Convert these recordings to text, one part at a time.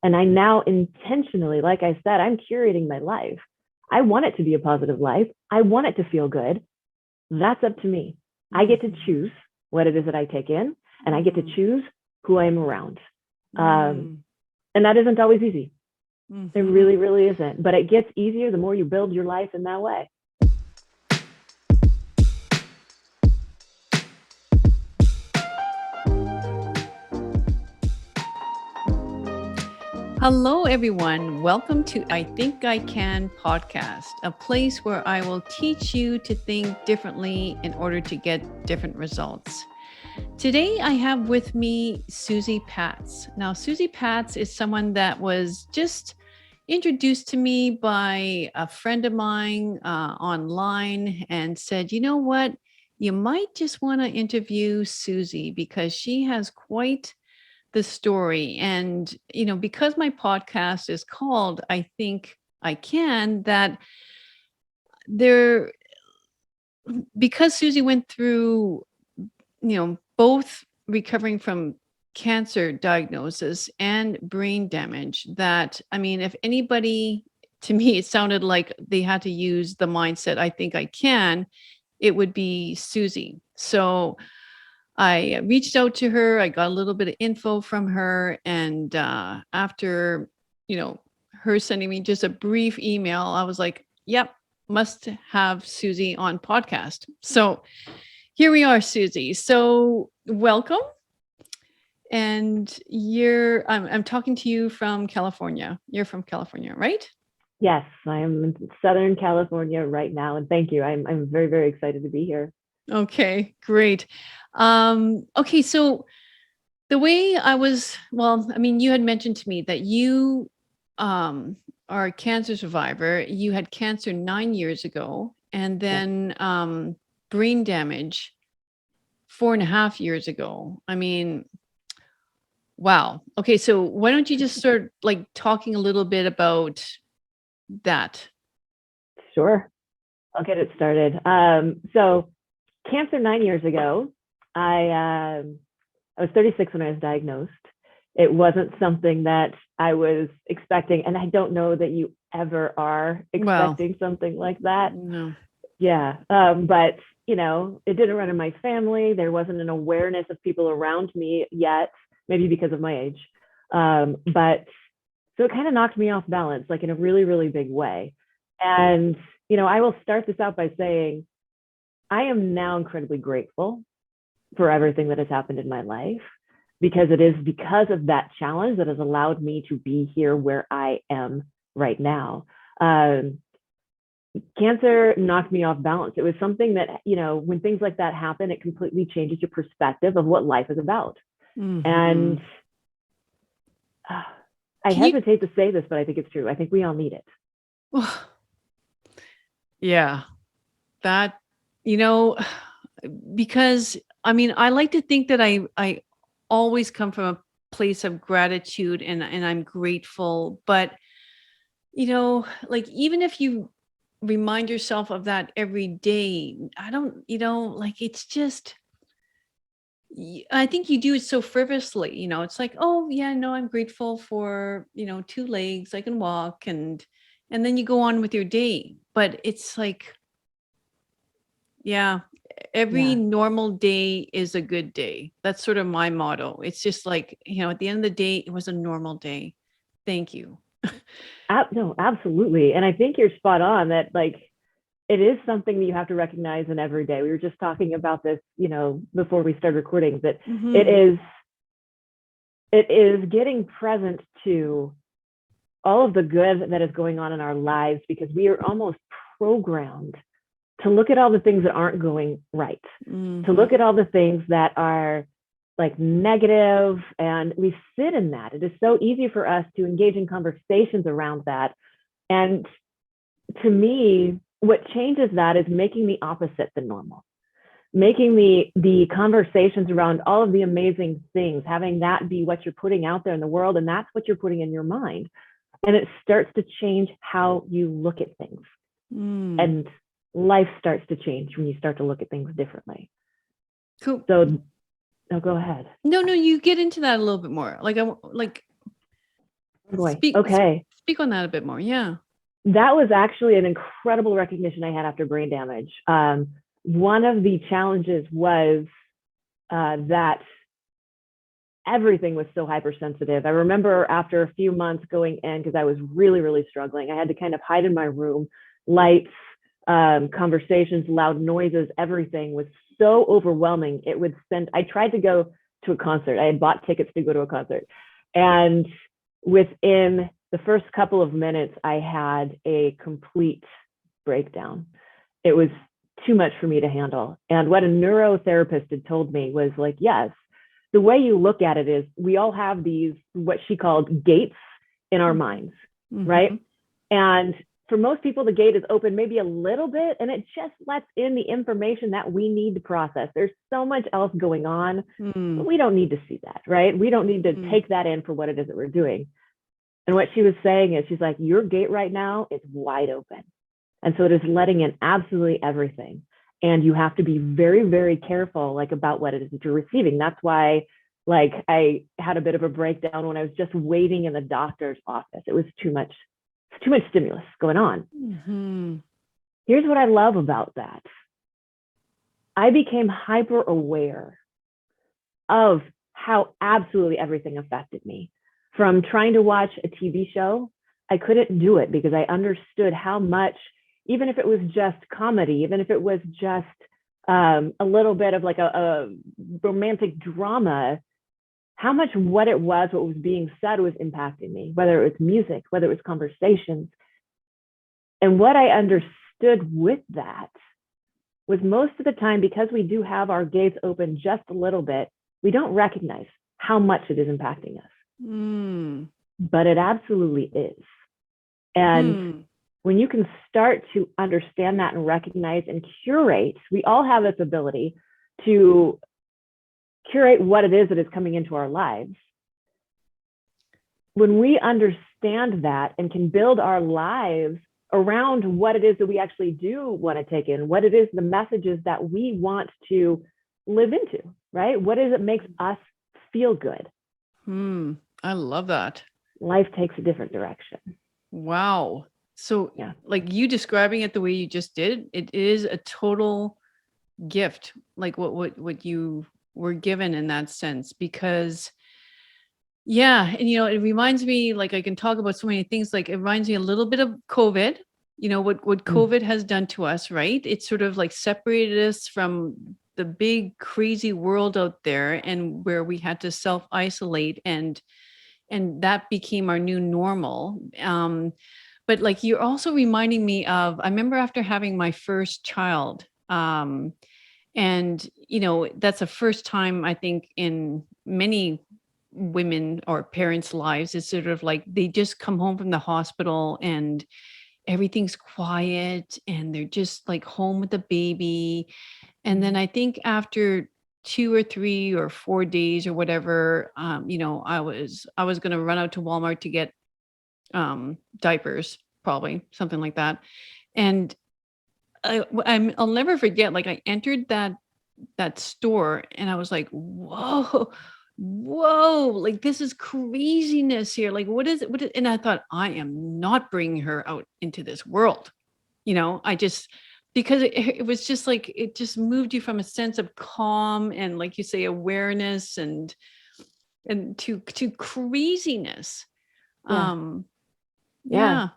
And I now intentionally, like I said, I'm curating my life. I want it to be a positive life. I want it to feel good. That's up to me. I get to choose what it is that I take in, and I get to choose who I'm around. And that isn't always easy. It really, really isn't. But it gets easier the more you build your life in that way. Hello, everyone. Welcome to I Think I Can podcast, a place where I will teach you to think differently in order to get different results. Today, I have with me Suzy Patz. Now, Suzy Patz is someone that was just introduced to me by a friend of mine online and said, you know what? You might just want to interview Suzy because she has quite the story. And, because my podcast is called I Think I Can, that because Suzy went through, both recovering from cancer diagnosis and brain damage, that, if anybody, to me, it sounded like they had to use the mindset, I think I can, it would be Suzy. So I reached out to her. I got a little bit of info from her. And after, her sending me just a brief email, I was like, yep, must have Suzy on podcast. So here we are, Suzy. So welcome. And I'm talking to you from California. You're from California, right? Yes, I'm in Southern California right now. And thank you. I'm very, very excited to be here. Okay, great. Okay, so the way you had mentioned to me that you are a cancer survivor. You had cancer 9 years ago, and then brain damage 4.5 years ago. Wow. Okay, so why don't you just start talking a little bit about that? Sure. I'll get it started. So cancer 9 years ago, I was 36 when I was diagnosed. It wasn't something that I was expecting, and I don't know that you ever are expecting something like that. No. Yeah, but it didn't run in my family. There wasn't an awareness of people around me yet, maybe because of my age. But so it kind of knocked me off balance, like in a really, really big way. And I will start this out by saying I am now incredibly grateful for everything that has happened in my life, because it is because of that challenge that has allowed me to be here where I am right now. Cancer knocked me off balance. It was something that, when things like that happen, it completely changes your perspective of what life is about. And I hesitate to say this, but I think it's true. I think we all need it. Yeah, that, because I like to think that I always come from a place of gratitude and I'm grateful, but even if you remind yourself of that every day, it's just, I think you do it so frivolously, it's like, oh yeah, no, I'm grateful for, 2 legs, I can walk, and then you go on with your day. But it's like, yeah, every normal day is a good day. That's sort of my motto. It's just like, at the end of the day, it was a normal day. Thank you. No, absolutely. And I think you're spot on that, it is something that you have to recognize in every day. We were just talking about this, before we started recording, that it is getting present to all of the good that is going on in our lives, because we are almost programmed to look at all the things that aren't going right, to look at all the things that are negative, and we sit in that. It is so easy for us to engage in conversations around that. And to me, what changes that is making the opposite the normal, making the conversations around all of the amazing things, having that be what you're putting out there in the world, and that's what you're putting in your mind. And it starts to change how you look at things. And life starts to change when you start to look at things differently. Cool. So, no, go ahead. No, you get into that a little bit more. Oh boy. Speak Okay. speak on that a bit more. Yeah. That was actually an incredible recognition I had after brain damage. One of the challenges was that everything was so hypersensitive. I remember after a few months going in, because I was really, really struggling, I had to kind of hide in my room. Lights, conversations, loud noises, everything was so overwhelming. I tried to go to a concert. I had bought tickets to go to a concert. And within the first couple of minutes, I had a complete breakdown. It was too much for me to handle. And what a neurotherapist had told me was like, yes, the way you look at it is we all have these, what she called gates in our minds, right? And for most people, the gate is open maybe a little bit, and it just lets in the information that we need to process. There's so much else going on, but we don't need to see that, right? We don't need to take that in for what it is that we're doing. And what she was saying is, she's like, your gate right now is wide open. And so it is letting in absolutely everything. And you have to be very, very careful, like, about what it is that you're receiving. That's why, like, I had a bit of a breakdown when I was just waiting in the doctor's office. It was too much stimulus going on. Here's what I love about that. I became hyper aware of how absolutely everything affected me. From trying to watch a TV show, I couldn't do it because I understood how much, even if it was just comedy, even if it was just a little bit of like a romantic drama, how much what was being said was impacting me, whether it was music, whether it was conversations. And what I understood with that was, most of the time, because we do have our gates open just a little bit, we don't recognize how much it is impacting us. But it absolutely is. And when you can start to understand that and recognize and curate, we all have this ability to curate what it is that is coming into our lives. When we understand that and can build our lives around what it is that we actually do want to take in, what it is, the messages that we want to live into, right? What is it makes us feel good? I love that. Life takes a different direction. Wow. So Yeah, like you describing it the way you just did, it is a total gift, like what you were given in that sense, because and it reminds me, like, I can talk about so many things, like it reminds me a little bit of COVID, what COVID has done to us, right? It's sort of like separated us from the big crazy world out there, and where we had to self-isolate, and that became our new normal. But like, you're also reminding me of, I remember after having my first child, and that's the first time, I think, in many women or parents' lives, it's sort of like they just come home from the hospital and everything's quiet and they're just like home with the baby. And then I think after 2 or 3 or 4 days or whatever, I was going to run out to Walmart to get diapers, probably something like that. And I'll never forget, like, I entered that store and I was like, whoa, like, this is craziness here. Like, what is it? And I thought, I am not bringing her out into this world. I just, because it was just like, it just moved you from a sense of calm and, like you say, awareness and to craziness. Yeah.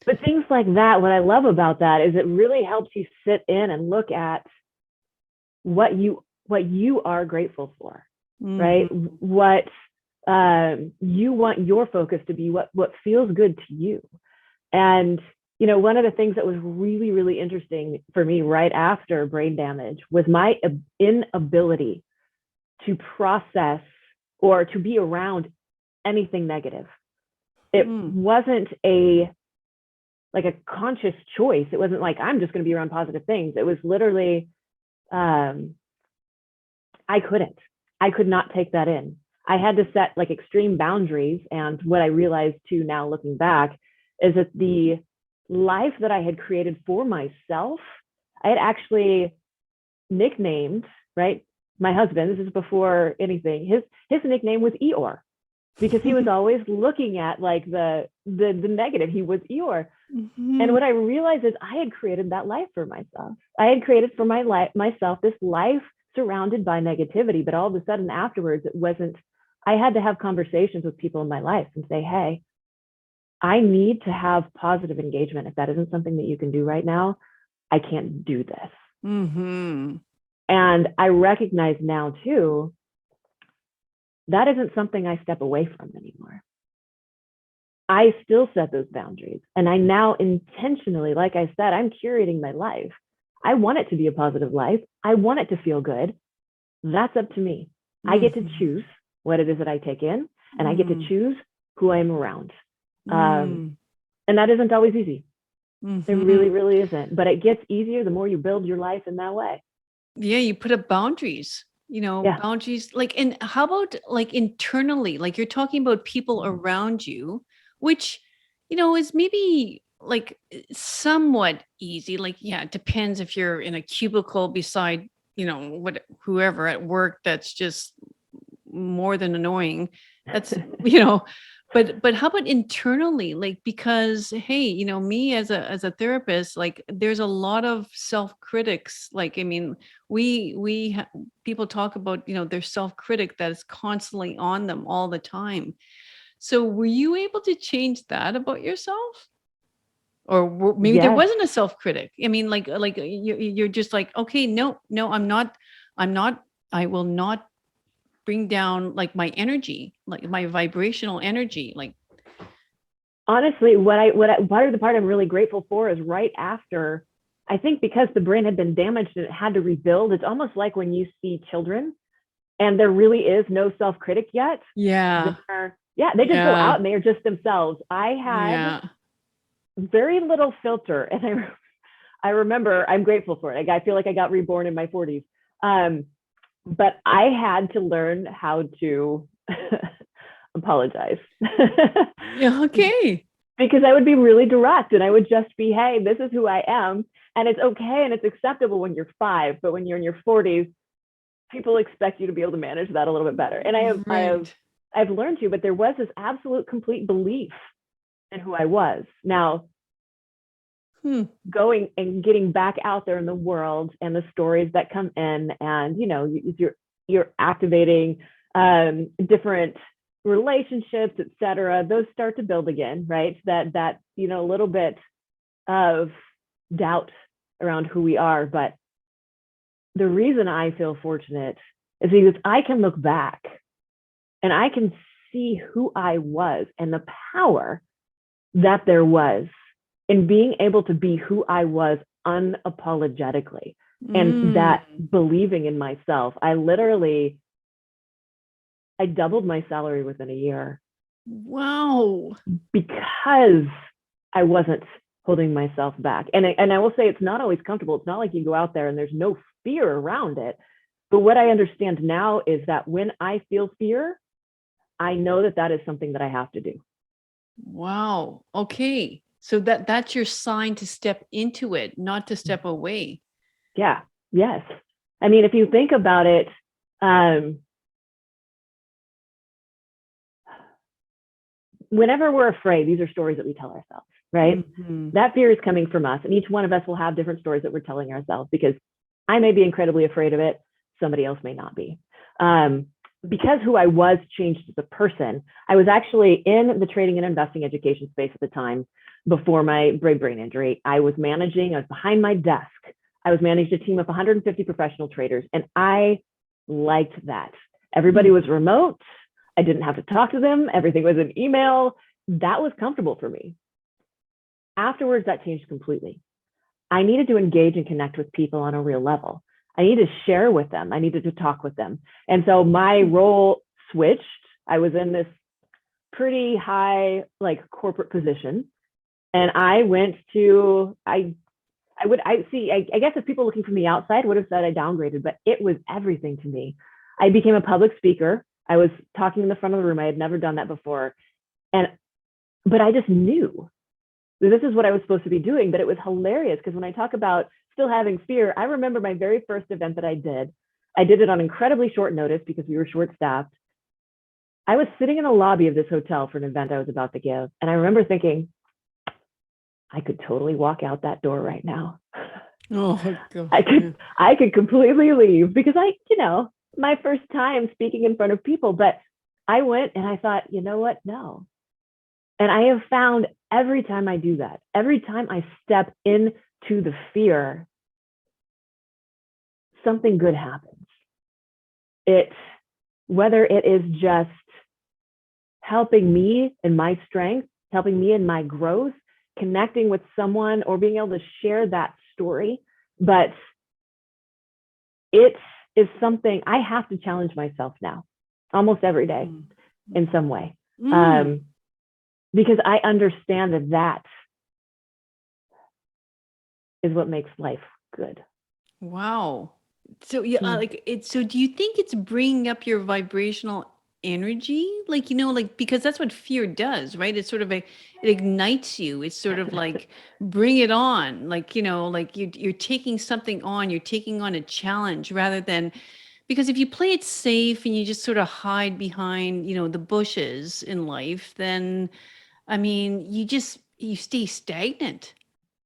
But things like that, what I love about that is it really helps you sit in and look at what you are grateful for, right? What you want your focus to be, what feels good to you. And one of the things that was really, really interesting for me right after brain damage was my inability to process or to be around anything negative. It wasn't a conscious choice. It wasn't like, I'm just going to be around positive things. It was literally, I could not take that in. I had to set like extreme boundaries. And what I realized too, now looking back, is that the life that I had created for myself, I had actually nicknamed, right? My husband, this is before anything, his nickname was Eeyore. because he was always looking at like the negative. He was Eeyore. Mm-hmm. And what I realized is I had created that life for myself. I had created for myself this life surrounded by negativity. But all of a sudden afterwards, it wasn't, I had to have conversations with people in my life and say, hey, I need to have positive engagement. If that isn't something that you can do right now, I can't do this. Mm-hmm. And I recognize now too, that isn't something I step away from anymore. I still set those boundaries. And I now intentionally, like I said, I'm curating my life. I want it to be a positive life. I want it to feel good. That's up to me. I get to choose what it is that I take in, and I get to choose who I'm around. And that isn't always easy. It really, really isn't. But it gets easier the more you build your life in that way. Yeah, you put up boundaries, boundaries. Like, and how about like internally? Like you're talking about people around you, which, is maybe like somewhat easy. Like, yeah, it depends if you're in a cubicle beside, whoever at work that's just more than annoying. That's, but how about internally? Like, because hey, me as a therapist, like there's a lot of self-critics. Like, I mean, people talk about, their self-critic that is constantly on them all the time. So were you able to change that about yourself? Or maybe there wasn't a self-critic. I mean, like you're just like, okay, no, I will not bring down like my energy, like my vibrational energy. Like, honestly, part of the part I'm really grateful for is right after, I think because the brain had been damaged and it had to rebuild. It's almost like when you see children and there really is no self-critic yet. Yeah. They just go out and they are just themselves. I had very little filter, and I remember, I'm grateful for it. I feel like I got reborn in my 40s. But I had to learn how to apologize. Okay. Because I would be really direct and I would just be, hey, this is who I am. And it's okay and it's acceptable when you're 5, but when you're in your 40s, people expect you to be able to manage that a little bit better. And I've learned to, but there was this absolute complete belief in who I was. Now, going and getting back out there in the world and the stories that come in, and you're activating different relationships, etc. Those start to build again, right? That a little bit of doubt around who we are. But the reason I feel fortunate is because I can look back and I can see who I was and the power that there was in being able to be who I was unapologetically, and that believing in myself. I doubled my salary within a year. Wow. Because I wasn't holding myself back. And I will say it's not always comfortable. It's not like you go out there and there's no fear around it. But what I understand now is that when I feel fear, I know that is something that I have to do. Wow. Okay. So that's your sign to step into it, not to step away. Yeah. Yes. I mean, if you think about it, whenever we're afraid, these are stories that we tell ourselves, right? That fear is coming from us. And each one of us will have different stories that we're telling ourselves, because I may be incredibly afraid of it. Somebody else may not be. Because who I was changed as a person. I was actually in the trading and investing education space at the time before my brain injury. I was behind my desk. I was managing a team of 150 professional traders, and I liked that. Everybody was remote. I didn't have to talk to them. Everything was an email. That was comfortable for me. Afterwards, that changed completely. I needed to engage and connect with people on a real level. I needed to share with them. I needed to talk with them. And so my role switched. I was in this pretty high, like, corporate position. And I went to, I guess if people looking from the outside would have said I downgraded, but it was everything to me. I became a public speaker. I was talking in the front of the room. I had never done that before. But I just knew that this is what I was supposed to be doing. But it was hilarious because when I talk about still having fear, I remember my very first event that I did it on incredibly short notice because we were short-staffed. I was sitting in the lobby of this hotel for an event I was about to give. And I remember thinking, I could totally walk out that door right now. Oh, God. I could completely leave because my first time speaking in front of people, but I went and I thought, you know what? No. And I have found every time I do that, every time I step into the fear, something good happens. Whether it is just helping me in my strength, helping me in my growth, connecting with someone, or being able to share that story. But it is something I have to challenge myself now, almost every day in some way. Because I understand that is what makes life good. Wow. So yeah, so do you think it's bringing up your vibrational energy? Because that's what fear does, right? It's sort of it ignites you. It's sort of like, bring it on. You're taking something on, you're taking on a challenge rather than, because if you play it safe and you just sort of hide behind, the bushes in life, then, I mean, you stay stagnant.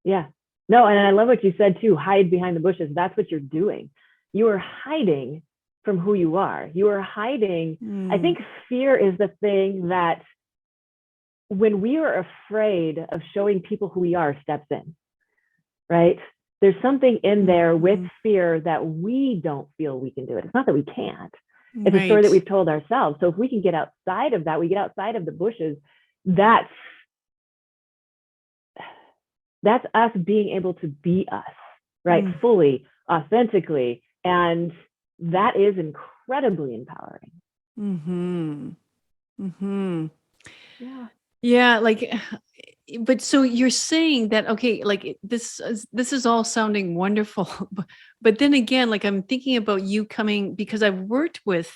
Yeah. No, and I love what you said too, hide behind the bushes. That's what you're doing. You are hiding from who you are. You are hiding. I think fear is the thing that when we are afraid of showing people who we are, steps in, right? There's something in there with fear that we don't feel we can do it. It's not that we can't. It's a story that we've told ourselves. So if we can get outside of that, we get outside of the bushes, that's us being able to be us, right? Fully, authentically. And that is incredibly empowering. Yeah. Yeah. But so you're saying that, okay, this is all sounding wonderful. But then again, I'm thinking about you coming, because I've worked with,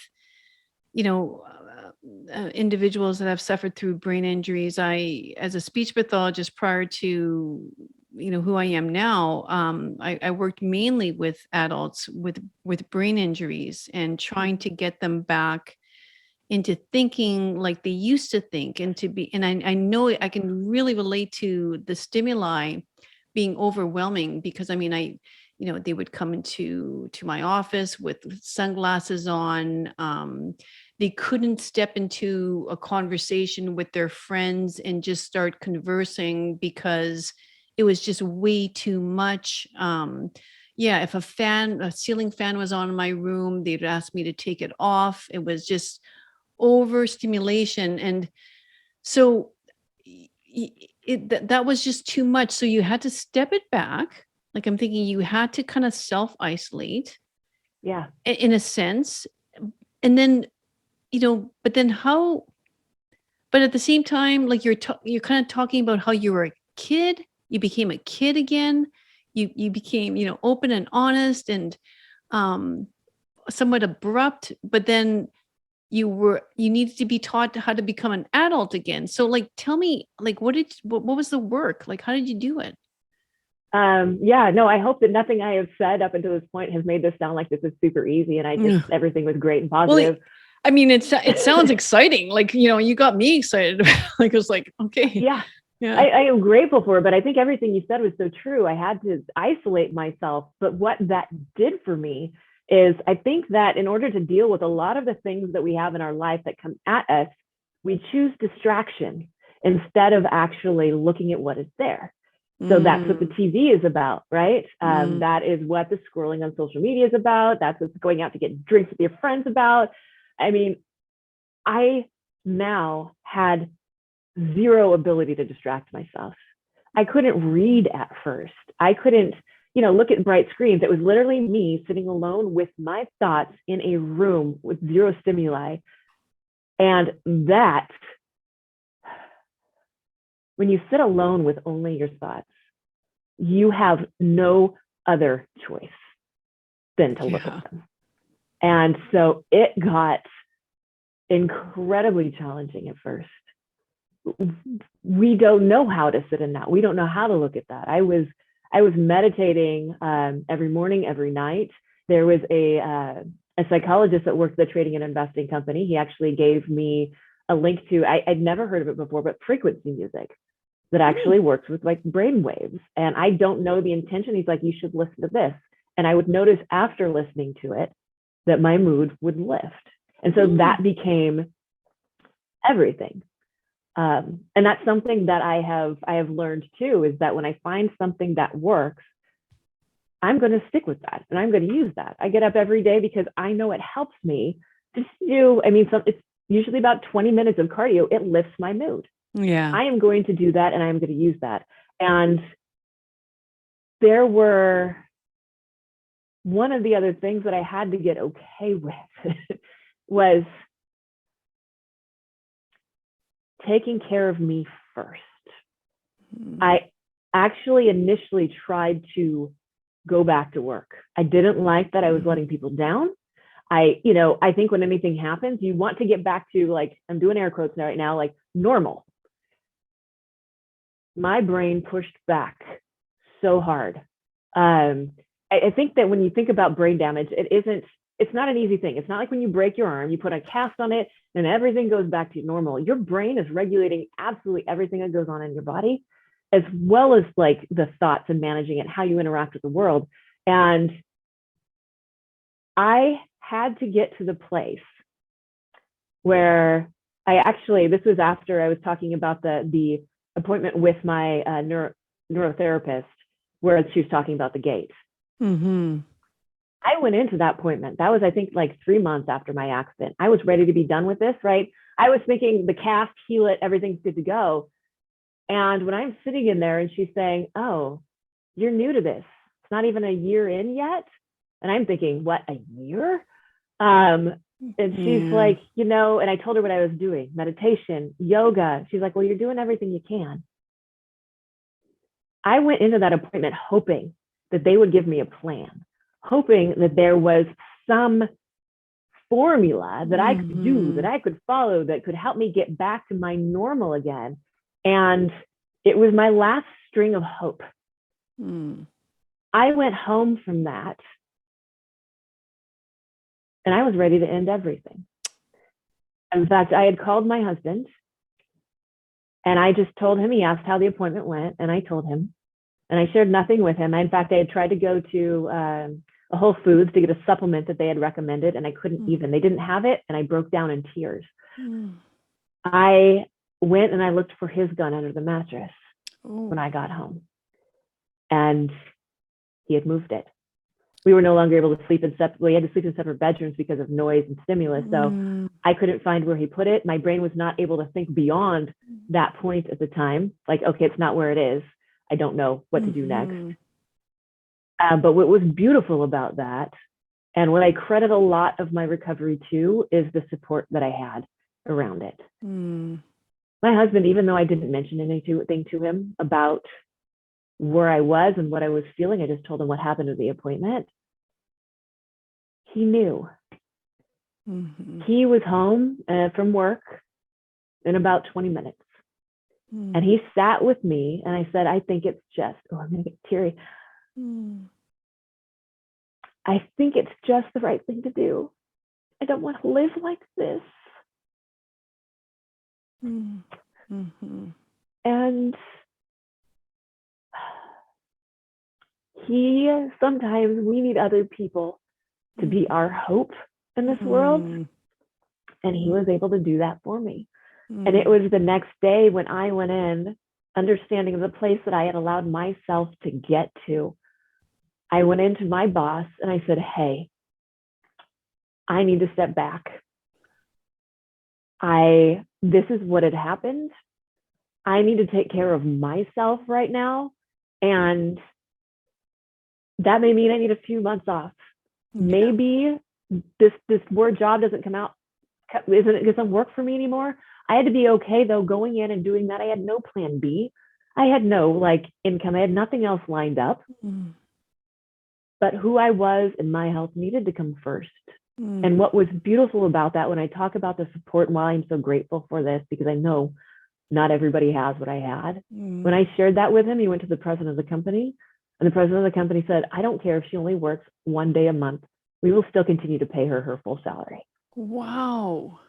individuals that have suffered through brain injuries. As a speech pathologist prior to, who I am now, I worked mainly with adults with brain injuries and trying to get them back into thinking like they used to think, and I know I can really relate to the stimuli being overwhelming, because I mean, they would come to my office with sunglasses on. They couldn't step into a conversation with their friends and just start conversing because it was just way too much. If a ceiling fan was on in my room, they'd ask me to take it off. It was just overstimulation. And so that was just too much. So you had to step it back. I'm thinking you had to kind of self-isolate. Yeah. In a sense. And then, but then but at the same time, you're kind of talking about how you were a kid, you became a kid again. You became, open and honest and somewhat abrupt, but then you needed to be taught how to become an adult again. So tell me, what was the work? How did you do it? I hope that nothing I have said up until this point has made this sound like this is super easy and everything was great and positive. Well, I mean, it sounds exciting. You got me excited. It was okay. Yeah. I am grateful for it, but I think everything you said was so true. I had to isolate myself, but what that did for me is I think that in order to deal with a lot of the things that we have in our life that come at us, we choose distraction instead of actually looking at what is there. So that's what the TV is about, right? That is what the scrolling on social media is about. That's what's going out to get drinks with your friends about. I mean, I now had zero ability to distract myself. I couldn't read at first. I couldn't, look at bright screens. It was literally me sitting alone with my thoughts in a room with zero stimuli. And that, when you sit alone with only your thoughts, you have no other choice than to look at them. And so it got incredibly challenging at first. We don't know how to sit in that. We don't know how to look at that. I was meditating every morning, every night. There was a a psychologist that worked at the trading and investing company. He actually gave me a link to, I'd never heard of it before, but frequency music that actually works with like brain waves. And I don't know the intention. He's like, you should listen to this. And I would notice after listening to it that my mood would lift. And so that became everything. And that's something that I have learned too, is that when I find something that works, I'm going to stick with that and I'm going to use that. I get up every day because I know it helps me to do, it's usually about 20 minutes of cardio. It lifts my mood. Yeah. I am going to do that and I am going to use that. And there were one of the other things that I had to get okay with was taking care of me first. I actually initially tried to go back to work. I didn't like that I was letting people down. I think when anything happens, you want to get back to, like, I'm doing air quotes right now, like normal. My brain pushed back so hard. I think that when you think about brain damage, it's not an easy thing. It's not like when you break your arm, you put a cast on it and everything goes back to normal. Your brain is regulating absolutely everything that goes on in your body, as well as like the thoughts and managing it, how you interact with the world. And I had to get to the place where this was after I was talking about the appointment with my neurotherapist, where she was talking about the gate. Mm-hmm. I went into that appointment. That was, I think, like 3 months after my accident. I was ready to be done with this, right? I was thinking the cast, heal it, everything's good to go. And when I'm sitting in there and she's saying, oh, you're new to this. It's not even a year in yet. And I'm thinking, what, a year? And she's like, and I told her what I was doing, meditation, yoga. She's like, well, you're doing everything you can. I went into that appointment hoping that they would give me a plan, hoping that there was some formula that I could do, that I could follow, that could help me get back to my normal again. And it was my last string of hope. I went home from that and I was ready to end everything. In fact, I had called my husband and I just told him. He asked how the appointment went and I told him, and I shared nothing with him. In fact, I had tried to go to a Whole Foods to get a supplement that they had recommended and I couldn't even. They didn't have it and I broke down in tears. I went and I looked for his gun under the mattress when I got home, and he had moved it. We were no longer able to sleep in separate. We had to sleep in separate bedrooms because of noise and stimulus. So I couldn't find where he put it. My brain was not able to think beyond that point at the time. Like, okay, it's not where it is. I don't know what to do next. But what was beautiful about that, and what I credit a lot of my recovery to, is the support that I had around it. My husband, even though I didn't mention anything to him about where I was and what I was feeling, I just told him what happened at the appointment. He knew. He was home from work in about 20 minutes. And he sat with me and I said, I think it's just, I'm going to get teary. I think it's just the right thing to do. I don't want to live like this. And sometimes we need other people to be our hope in this world. And he was able to do that for me. And it was the next day when I went in, understanding the place that I had allowed myself to get to. I went into my boss and I said, hey, I need to step back. This is what had happened. I need to take care of myself right now. And that may mean I need a few months off. Maybe this word job doesn't doesn't work for me anymore. I had to be okay though, going in and doing that. I had no plan B. I had no income. I had nothing else lined up. But who I was and my health needed to come first. And what was beautiful about that, when I talk about the support and why I'm so grateful for this, because I know not everybody has what I had. When I shared that with him, he went to the president of the company, and the president of the company said, I don't care if she only works 1 day a month. we will still continue to pay her her full salary. Wow.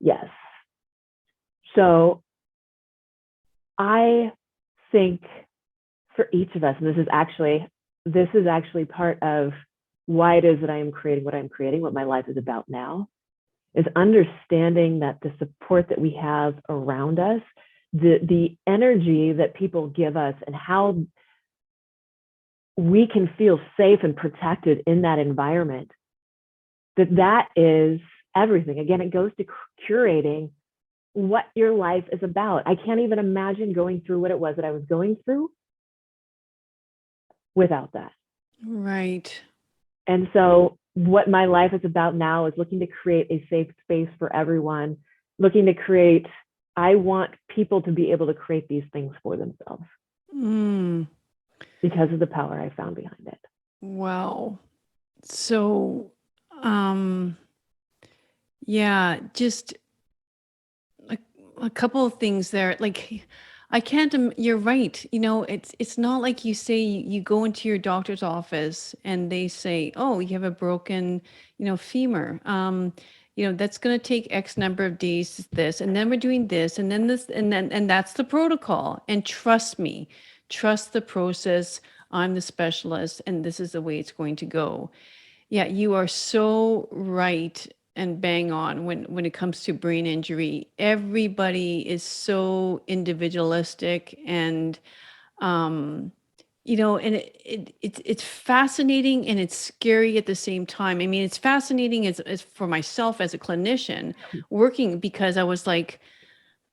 Yes. So I think for each of us, and this is actually part of why it is that I am creating what I'm creating, what my life is about now, is understanding that the support that we have around us, the energy that people give us, and how we can feel safe and protected in that environment, that is everything. Again, it goes to curating what your life is about. I can't even imagine going through what it was that I was going through without that. Right. And so what my life is about now is looking to create a safe space for everyone, I want people to be able to create these things for themselves because of the power I found behind it. Wow. So, yeah, just a couple of things there. Like, I can't, you're right. It's not like you say you go into your doctor's office and they say, oh, you have a broken, femur. That's going to take X number of days, this, and then we're doing this, and then this, and that's the protocol. And trust me, trust the process. I'm the specialist, and this is the way it's going to go. Yeah, you are so right and bang on when it comes to brain injury. Everybody is so individualistic, and and it's fascinating and it's scary at the same time. I mean, it's fascinating as for myself as a clinician working, because I was like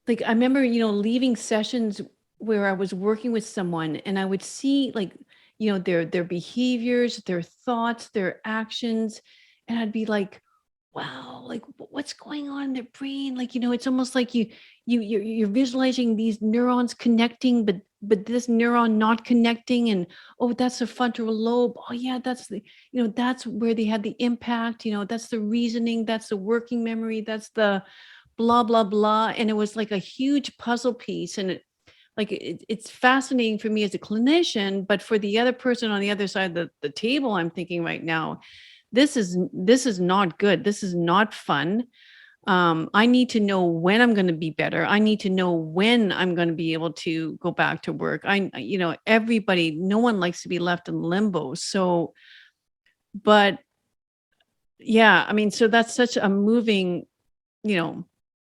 I remember, leaving sessions where I was working with someone and I would see their behaviors, their thoughts, their actions, and I'd be like, wow, like what's going on in their brain? It's almost like you're visualizing these neurons connecting, but this neuron not connecting, and oh, that's the frontal lobe. Oh yeah, that's that's where they had the impact. That's the reasoning, that's the working memory, that's the blah blah blah. And it was like a huge puzzle piece, and it's fascinating for me as a clinician, but for the other person on the other side of the table, I'm thinking right now, this is not good, this is not fun. I need to know when I'm going to be better. I need to know when I'm going to be able to go back to work. Everybody, no one likes to be left in limbo. So, but yeah, I mean, so that's such a moving,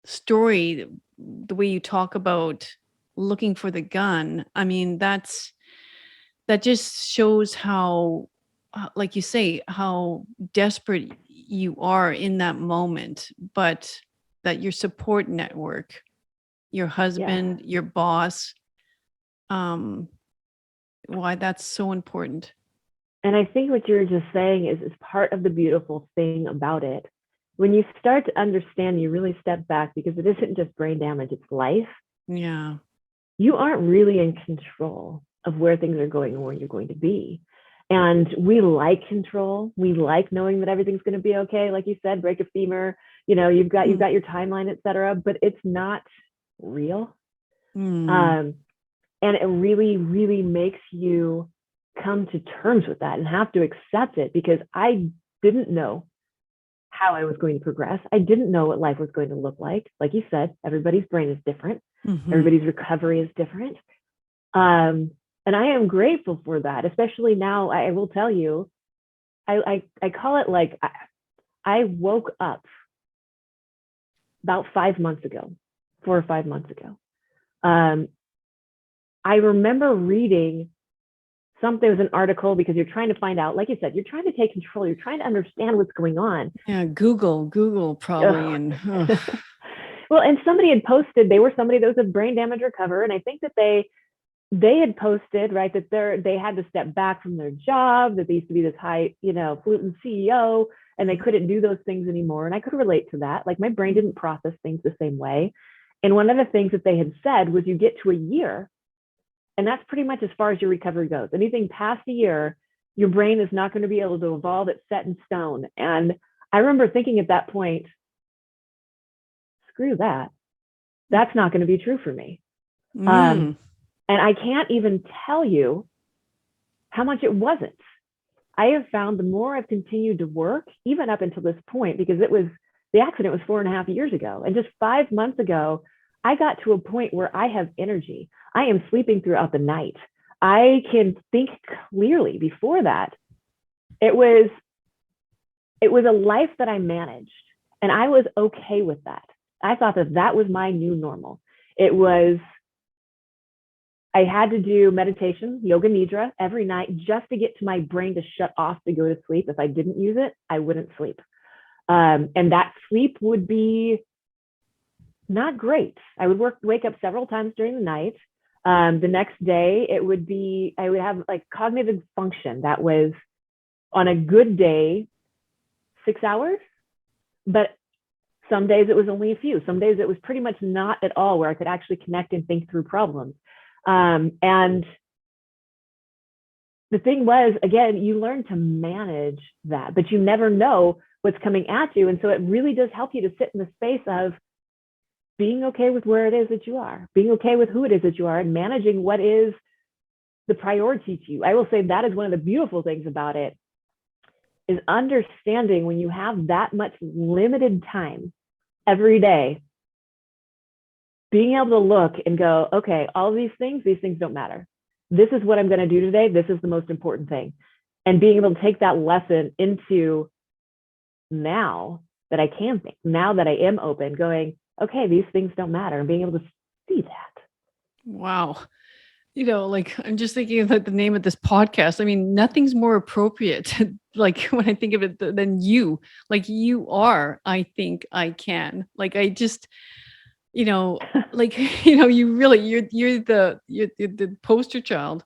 story, the way you talk about looking for the gun. I mean, that just shows how, like you say, how desperate you are in that moment, but that your support network, your husband, your boss, why that's so important. And I think what you're just saying is part of the beautiful thing about it. When you start to understand, you really step back, because it isn't just brain damage, it's life. Yeah. You aren't really in control of where things are going and where you're going to be. And we like control. We like knowing that everything's going to be okay. Like you said, break a femur, you've got your timeline, et cetera, but it's not real. And it really, really makes you come to terms with that and have to accept it, because I didn't know how I was going to progress. I didn't know what life was going to look like. Like you said, everybody's brain is different. Everybody's recovery is different. And I am grateful for that, especially now. I will tell you, I call it like I woke up about 5 months ago, 4 or 5 months ago. I remember reading something, it was an article, because you're trying to find out, like you said, you're trying to take control, you're trying to understand what's going on. Yeah, Google probably. And well, and somebody had posted, they were somebody that was a brain damage recoverer, and I think that they had posted, right, that they had to step back from their job, that they used to be this high, fluent CEO, and they couldn't do those things anymore. And I could relate to that. Like, my brain didn't process things the same way. And one of the things that they had said was, you get to a year, and that's pretty much as far as your recovery goes. Anything past a year, your brain is not going to be able to evolve. It's set in stone. And I remember thinking at that point, screw that. That's not going to be true for me. And I can't even tell you how much it wasn't. I have found the more I've continued to work, even up until this point, because the accident was 4.5 years ago. And just 5 months ago, I got to a point where I have energy. I am sleeping throughout the night. I can think clearly. Before that, it was a life that I managed, and I was okay with that. I thought that was my new normal. I had to do meditation, yoga nidra every night just to get to my brain to shut off to go to sleep. If I didn't use it, I wouldn't sleep. And that sleep would be not great. I would wake up several times during the night. The next day, I would have like cognitive function that was, on a good day, 6 hours, but some days it was only a few. Some days it was pretty much not at all, where I could actually connect and think through problems. And the thing was, again, you learn to manage that, but you never know what's coming at you. And so it really does help you to sit in the space of being okay with where it is that you are, being okay with who it is that you are, and managing what is the priority to you. I will say that is one of the beautiful things about it, is understanding when you have that much limited time every day, being able to look and go, okay, all of these things don't matter. This is what I'm going to do today. This is the most important thing. And being able to take that lesson into now that I can think, now that I am open, going, okay, these things don't matter, and being able to see that. Wow. Like, I'm just thinking of the name of this podcast. I mean, nothing's more appropriate, like when I think of it, than you. Like, you are, I think I can. Like, I just, like, you really, you're the poster child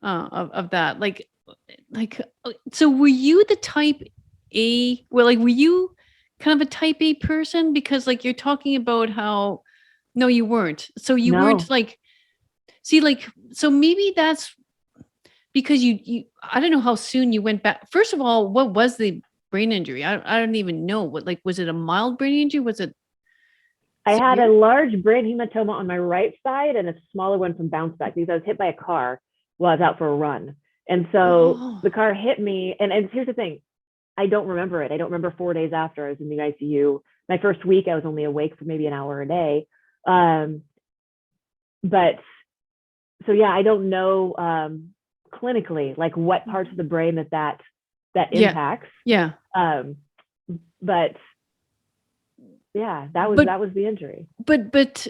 of that. Like, so were you the type A? Well, like, were you kind of a type A person? Because like you're talking about how, no, you weren't. So you weren't like. See, like, so maybe that's because you, I don't know how soon you went back. First of all, what was the brain injury? I don't even know. Was it a mild brain injury? Was it? I had a large brain hematoma on my right side and a smaller one from bounce back, because I was hit by a car while I was out for a run. And so the car hit me. And here's the thing, I don't remember it. I don't remember 4 days after I was in the ICU. My first week, I was only awake for maybe an hour a day. But so yeah, I don't know clinically like what parts of the brain that impacts. Yeah. But yeah, that was the injury. But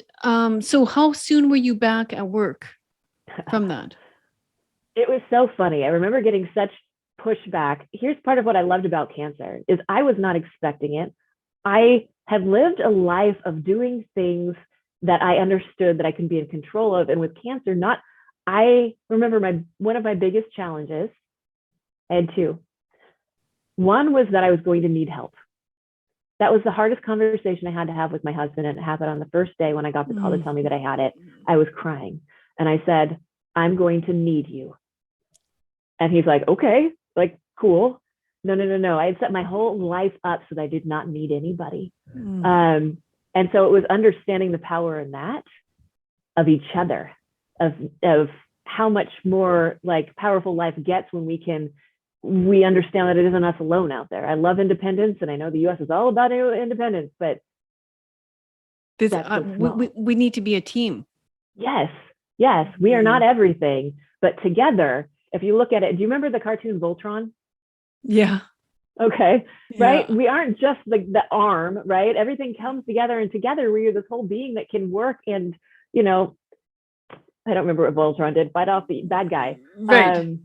so how soon were you back at work from that? It was so funny. I remember getting such pushback. Here's part of what I loved about cancer, is I was not expecting it. I have lived a life of doing things that I understood that I can be in control of. And with cancer, I remember one of my biggest challenges, I had two. One was that I was going to need help. That was the hardest conversation I had to have with my husband. And it happened on the first day when I got the call to tell me that I had it. I was crying. And I said, I'm going to need you. And he's like, okay, like, cool. No. I had set my whole life up so that I did not need anybody. And so it was understanding the power in that, of each other, of how much more like powerful life gets when we understand that it isn't us alone out there. I love independence, and I know the US is all about independence, but we need to be a team. Yes, we are not everything, but together, if you look at it, do you remember the cartoon Voltron? Yeah. Okay, right? Yeah. We aren't just like the arm, right? Everything comes together, and together we are this whole being that can work. And, I don't remember what Voltron did, fight off the bad guy. Right.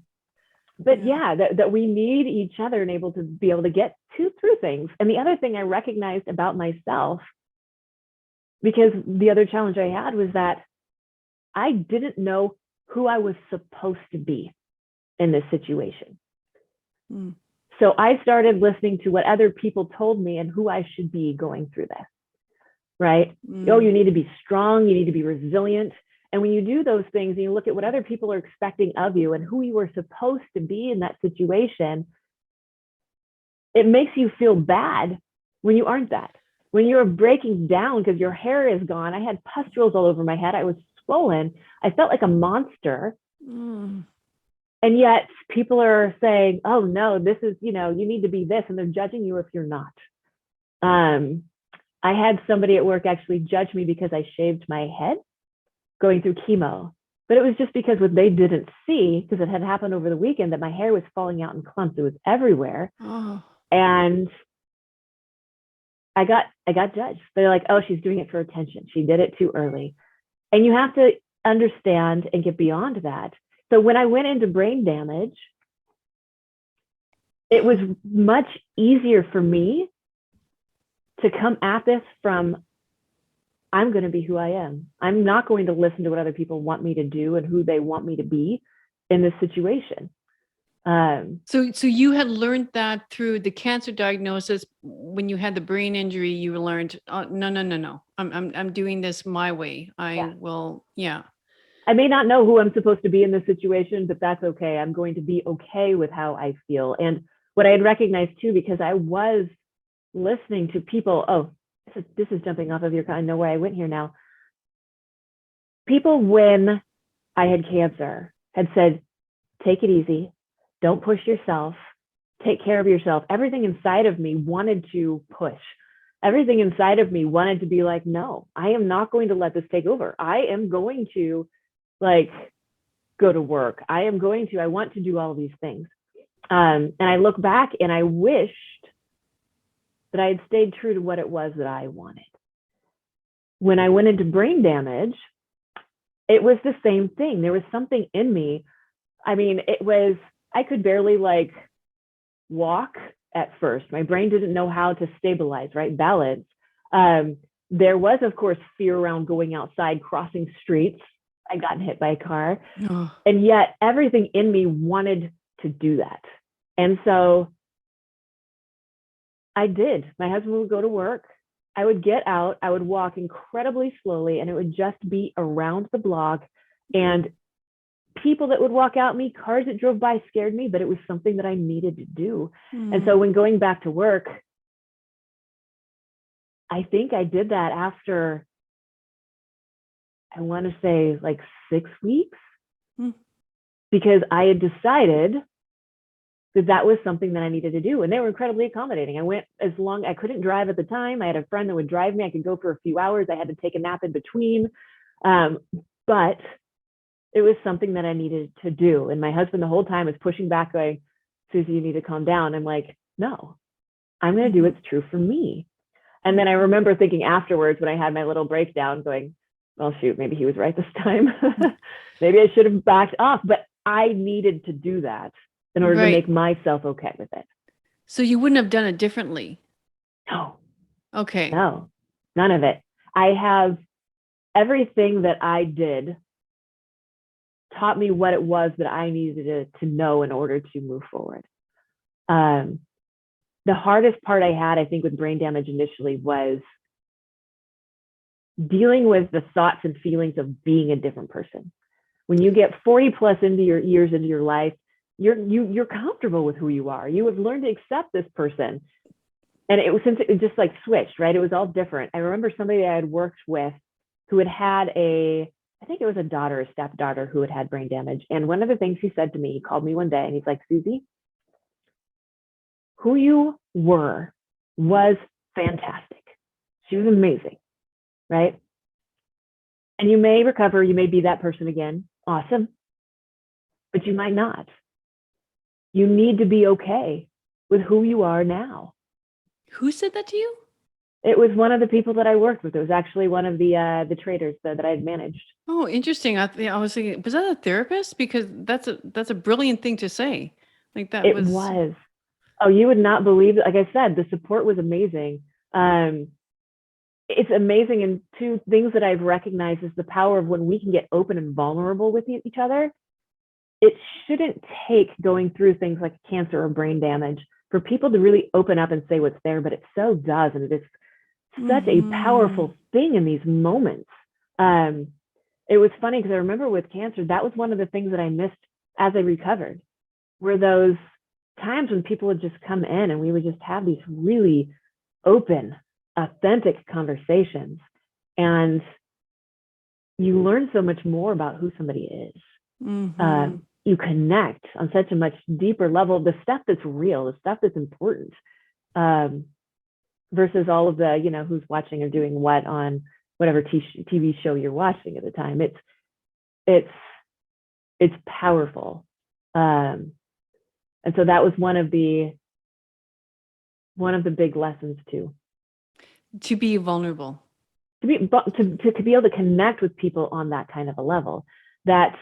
But that we need each other and able to get through things. And the other thing I recognized about myself, because the other challenge I had was that I didn't know who I was supposed to be in this situation. So I started listening to what other people told me and who I should be going through this, right? Oh, you need to be strong. You need to be resilient. And when you do those things and you look at what other people are expecting of you and who you were supposed to be in that situation, it makes you feel bad when you aren't that. When you're breaking down because your hair is gone. I had pustules all over my head. I was swollen. I felt like a monster. And yet people are saying, oh no, this is, you need to be this, and they're judging you if you're not. I had somebody at work actually judge me because I shaved my head going through chemo. But it was just because what they didn't see, because it had happened over the weekend, that my hair was falling out in clumps. It was everywhere. Oh. And I got judged. They're like, oh, she's doing it for attention. She did it too early. And you have to understand and get beyond that. So when I went into brain damage, it was much easier for me to come at this from, I'm going to be who I am. I'm not going to listen to what other people want me to do and who they want me to be in this situation. So you had learned that through the cancer diagnosis. When you had the brain injury, you learned, no. I'm doing this my way. I will. I may not know who I'm supposed to be in this situation, but that's okay. I'm going to be okay with how I feel. And what I had recognized too, because I was listening to people, oh, this is jumping off of your, I know where I went here now. People, when I had cancer, had said, take it easy. Don't push yourself. Take care of yourself. Everything inside of me wanted to push. Everything inside of me wanted to be like, no, I am not going to let this take over. I am going to go to work. I want to do all these things. And I look back and I wished that I had stayed true to what it was that I wanted. When I went into brain damage, it was the same thing. There was something in me. I mean, I could barely walk at first. My brain didn't know how to stabilize, right? Balance. There was, of course, fear around going outside, crossing streets. I'd gotten hit by a car. Oh. And yet everything in me wanted to do that. And so I did. My husband would go to work. I would get out. I would walk incredibly slowly, and it would just be around the block. And people that would walk out me, cars that drove by scared me, but it was something that I needed to do. And so when going back to work, I think I did that after, I want to say 6 weeks, because I had decided that was something that I needed to do. And they were incredibly accommodating. I went I couldn't drive at the time. I had a friend that would drive me. I could go for a few hours. I had to take a nap in between. But it was something that I needed to do. And my husband the whole time was pushing back, going, Suzy, you need to calm down. I'm like, no, I'm going to do what's true for me. And then I remember thinking afterwards, when I had my little breakdown, going, well, shoot, maybe he was right this time. Maybe I should have backed off, but I needed to do that in order to make myself okay with it. So you wouldn't have done it differently? No. Okay. No, none of it. I have everything that I did taught me what it was that I needed to know in order to move forward. The hardest part I had, I think, with brain damage initially was dealing with the thoughts and feelings of being a different person. When you get 40 plus years into your life, you're comfortable with who you are. You have learned to accept this person. And since it just switched, right? It was all different. I remember somebody I had worked with who had I think it was a daughter, a stepdaughter, who had brain damage. And one of the things he said to me, he called me one day and he's like, Suzy, who you were was fantastic. She was amazing, right? And you may recover, you may be that person again. Awesome. But you might not. You need to be okay with who you are now. Who said that to you? It was one of the people that I worked with. It was actually one of the traders that I had managed. Oh, interesting. I was thinking, was that a therapist? Because that's a brilliant thing to say. It was. Oh, you would not believe it. Like I said, the support was amazing. It's amazing. And two things that I've recognized is the power of when we can get open and vulnerable with each other. It shouldn't take going through things like cancer or brain damage for people to really open up and say what's there, but it so does. And it is such a powerful thing in these moments. It was funny because I remember with cancer, that was one of the things that I missed as I recovered, were those times when people would just come in and we would just have these really open, authentic conversations. And you learn so much more about who somebody is. you connect on such a much deeper level, the stuff that's real, the stuff that's important, versus all of the, you know, who's watching or doing what on whatever TV show you're watching at the time. It's powerful. And so that was one of the big lessons too. To be vulnerable. To be able to connect with people on that kind of a level, that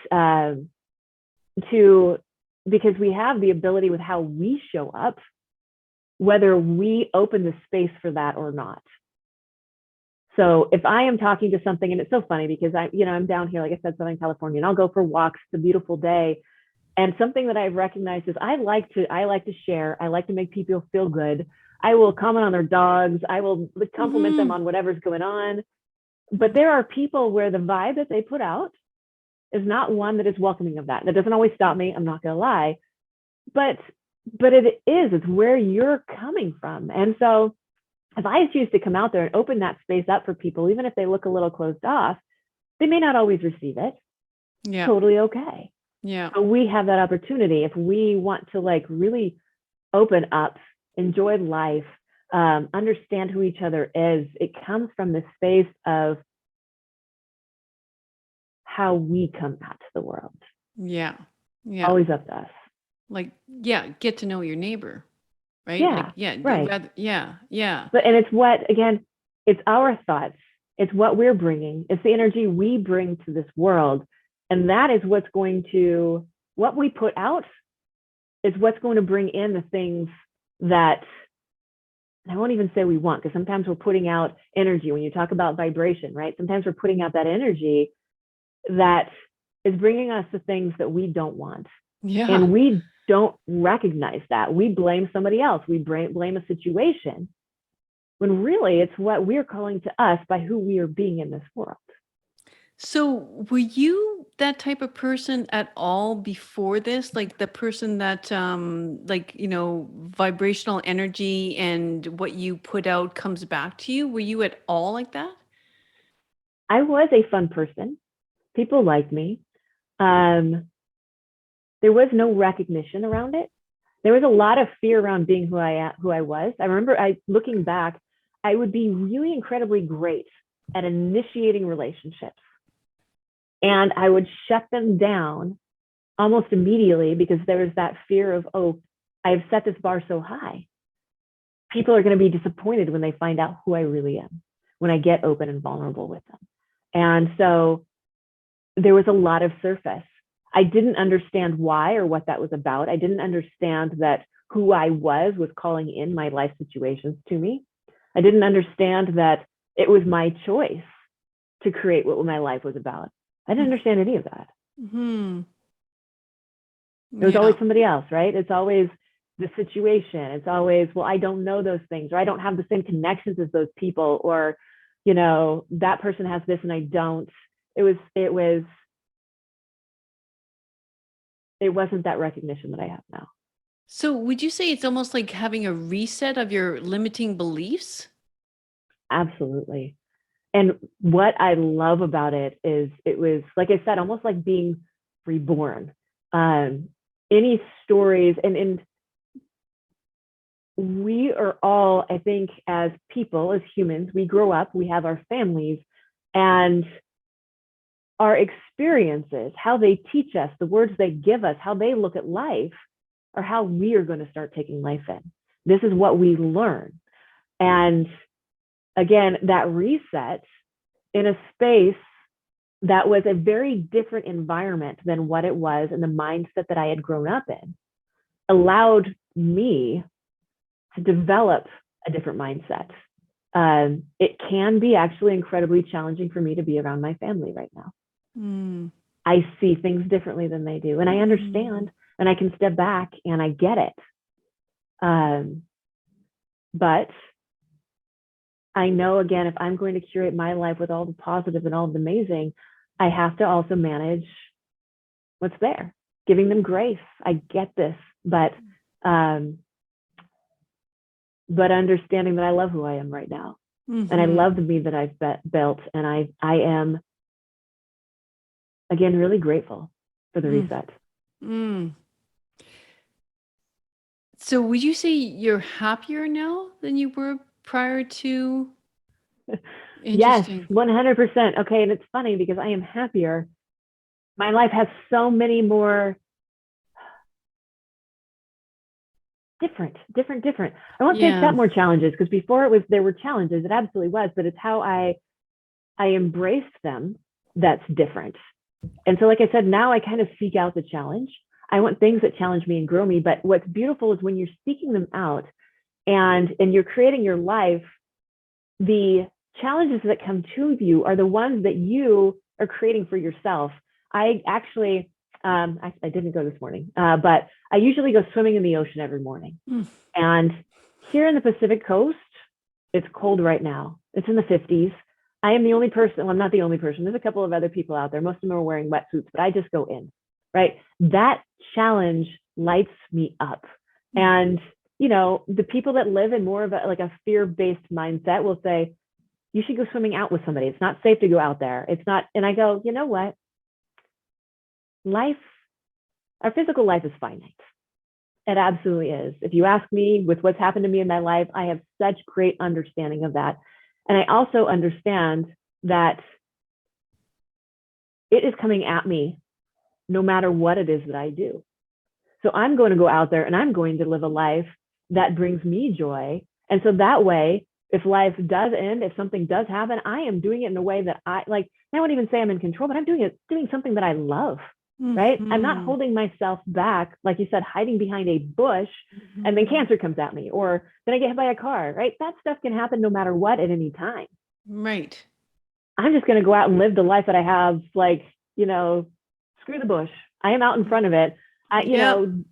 because we have the ability with how we show up, whether we open the space for that or not. So if I am talking to something, and it's so funny because I'm down here, like I said, Southern California, and I'll go for walks. It's a beautiful day. And something that I've recognized is I like to share. I like to make people feel good. I will comment on their dogs. I will compliment them on whatever's going on. But there are people where the vibe that they put out is not one that is welcoming of that. That doesn't always stop me. I'm not going to lie. But it's where you're coming from. And so if I choose to come out there and open that space up for people, even if they look a little closed off, they may not always receive it. Yeah. Totally okay. Yeah. So we have that opportunity if we want to like really open up, enjoy life, understand who each other is. It comes from this space of how we come out to the world. Yeah. Yeah. Always up to us. Like, yeah, get to know your neighbor, right? Yeah. Like, yeah. Right. Yeah. But, and it's our thoughts. It's what we're bringing. It's the energy we bring to this world. And that is what we put out is what's going to bring in the things that, I won't even say we want, because sometimes we're putting out energy. When you talk about vibration, right? Sometimes we're putting out that energy that is bringing us the things that we don't want. Yeah. And we don't recognize that. We blame somebody else. We blame a situation, when really it's what we're calling to us by who we are being in this world. So were you that type of person at all before this? Like the person that, vibrational energy and what you put out comes back to you? Were you at all like that? I was a fun person. People liked me. There was no recognition around it. There was a lot of fear around being who I was. I remember looking back, I would be really incredibly great at initiating relationships. And I would shut them down almost immediately because there was that fear of, oh, I've set this bar so high. People are going to be disappointed when they find out who I really am, when I get open and vulnerable with them. And so there was a lot of surface. I didn't understand why or what that was about. I didn't understand that who I was calling in my life situations to me. I didn't understand that it was my choice to create what my life was about. I didn't understand any of that. Mm-hmm. It was always somebody else, right? It's always the situation. It's always, well, I don't know those things, or I don't have the same connections as those people, or, that person has this and I don't. It wasn't that recognition that I have now. So would you say it's almost like having a reset of your limiting beliefs? Absolutely. And what I love about it is it was, like I said, almost like being reborn. Any stories, and we are all, I think, as people, as humans, we grow up, we have our families, and our experiences, how they teach us, the words they give us, how they look at life, are how we are going to start taking life in. This is what we learn. And again, that reset in a space that was a very different environment than what it was in the mindset that I had grown up in allowed me to develop a different mindset. It can be actually incredibly challenging for me to be around my family right now. I see things differently than they do, and I understand, and I can step back and I get it. But I know, again, if I'm going to curate my life with all the positive and all the amazing, I have to also manage what's there, giving them grace. I get this, but understanding that I love who I am right now. And I love the me that I've built. And I am, again, really grateful for the reset. Mm. So would you say you're happier now than you were prior to? Yes, Interesting. 100%. Okay, and it's funny because I am happier. My life has so many more different. I won't say it's Yeah. got more challenges because before there were challenges. It absolutely was, but it's how I embraced them that's different. And so, like I said, now I kind of seek out the challenge. I want things that challenge me and grow me. But what's beautiful is when you're seeking them out and you're creating your life, the challenges that come to you are the ones that you are creating for yourself. I actually, I didn't go this morning, but I usually go swimming in the ocean every morning. Mm. And here in the Pacific Coast, it's cold right now. It's in the 50s. I am the only person, well, I'm not the only person. There's a couple of other people out there. Most of them are wearing wetsuits, but I just go in, right? That challenge lights me up. And, you know, the people that live in more of a fear-based mindset will say, you should go swimming out with somebody. It's not safe to go out there. It's not. And I go, you know what? Our physical life is finite. It absolutely is. If you ask me with what's happened to me in my life, I have such great understanding of that. And I also understand that it is coming at me no matter what it is that I do. So I'm going to go out there and I'm going to live a life that brings me joy. And so that way, if life does end, if something does happen, I am doing it in a way that I won't even say I'm in control, but I'm doing something that I love. Right? I'm not holding myself back, like you said, hiding behind a bush, and then cancer comes at me, or then I get hit by a car, right? That stuff can happen no matter what at any time. Right. I'm just going to go out and live the life that I have, screw the bush. I am out in front of it. Doing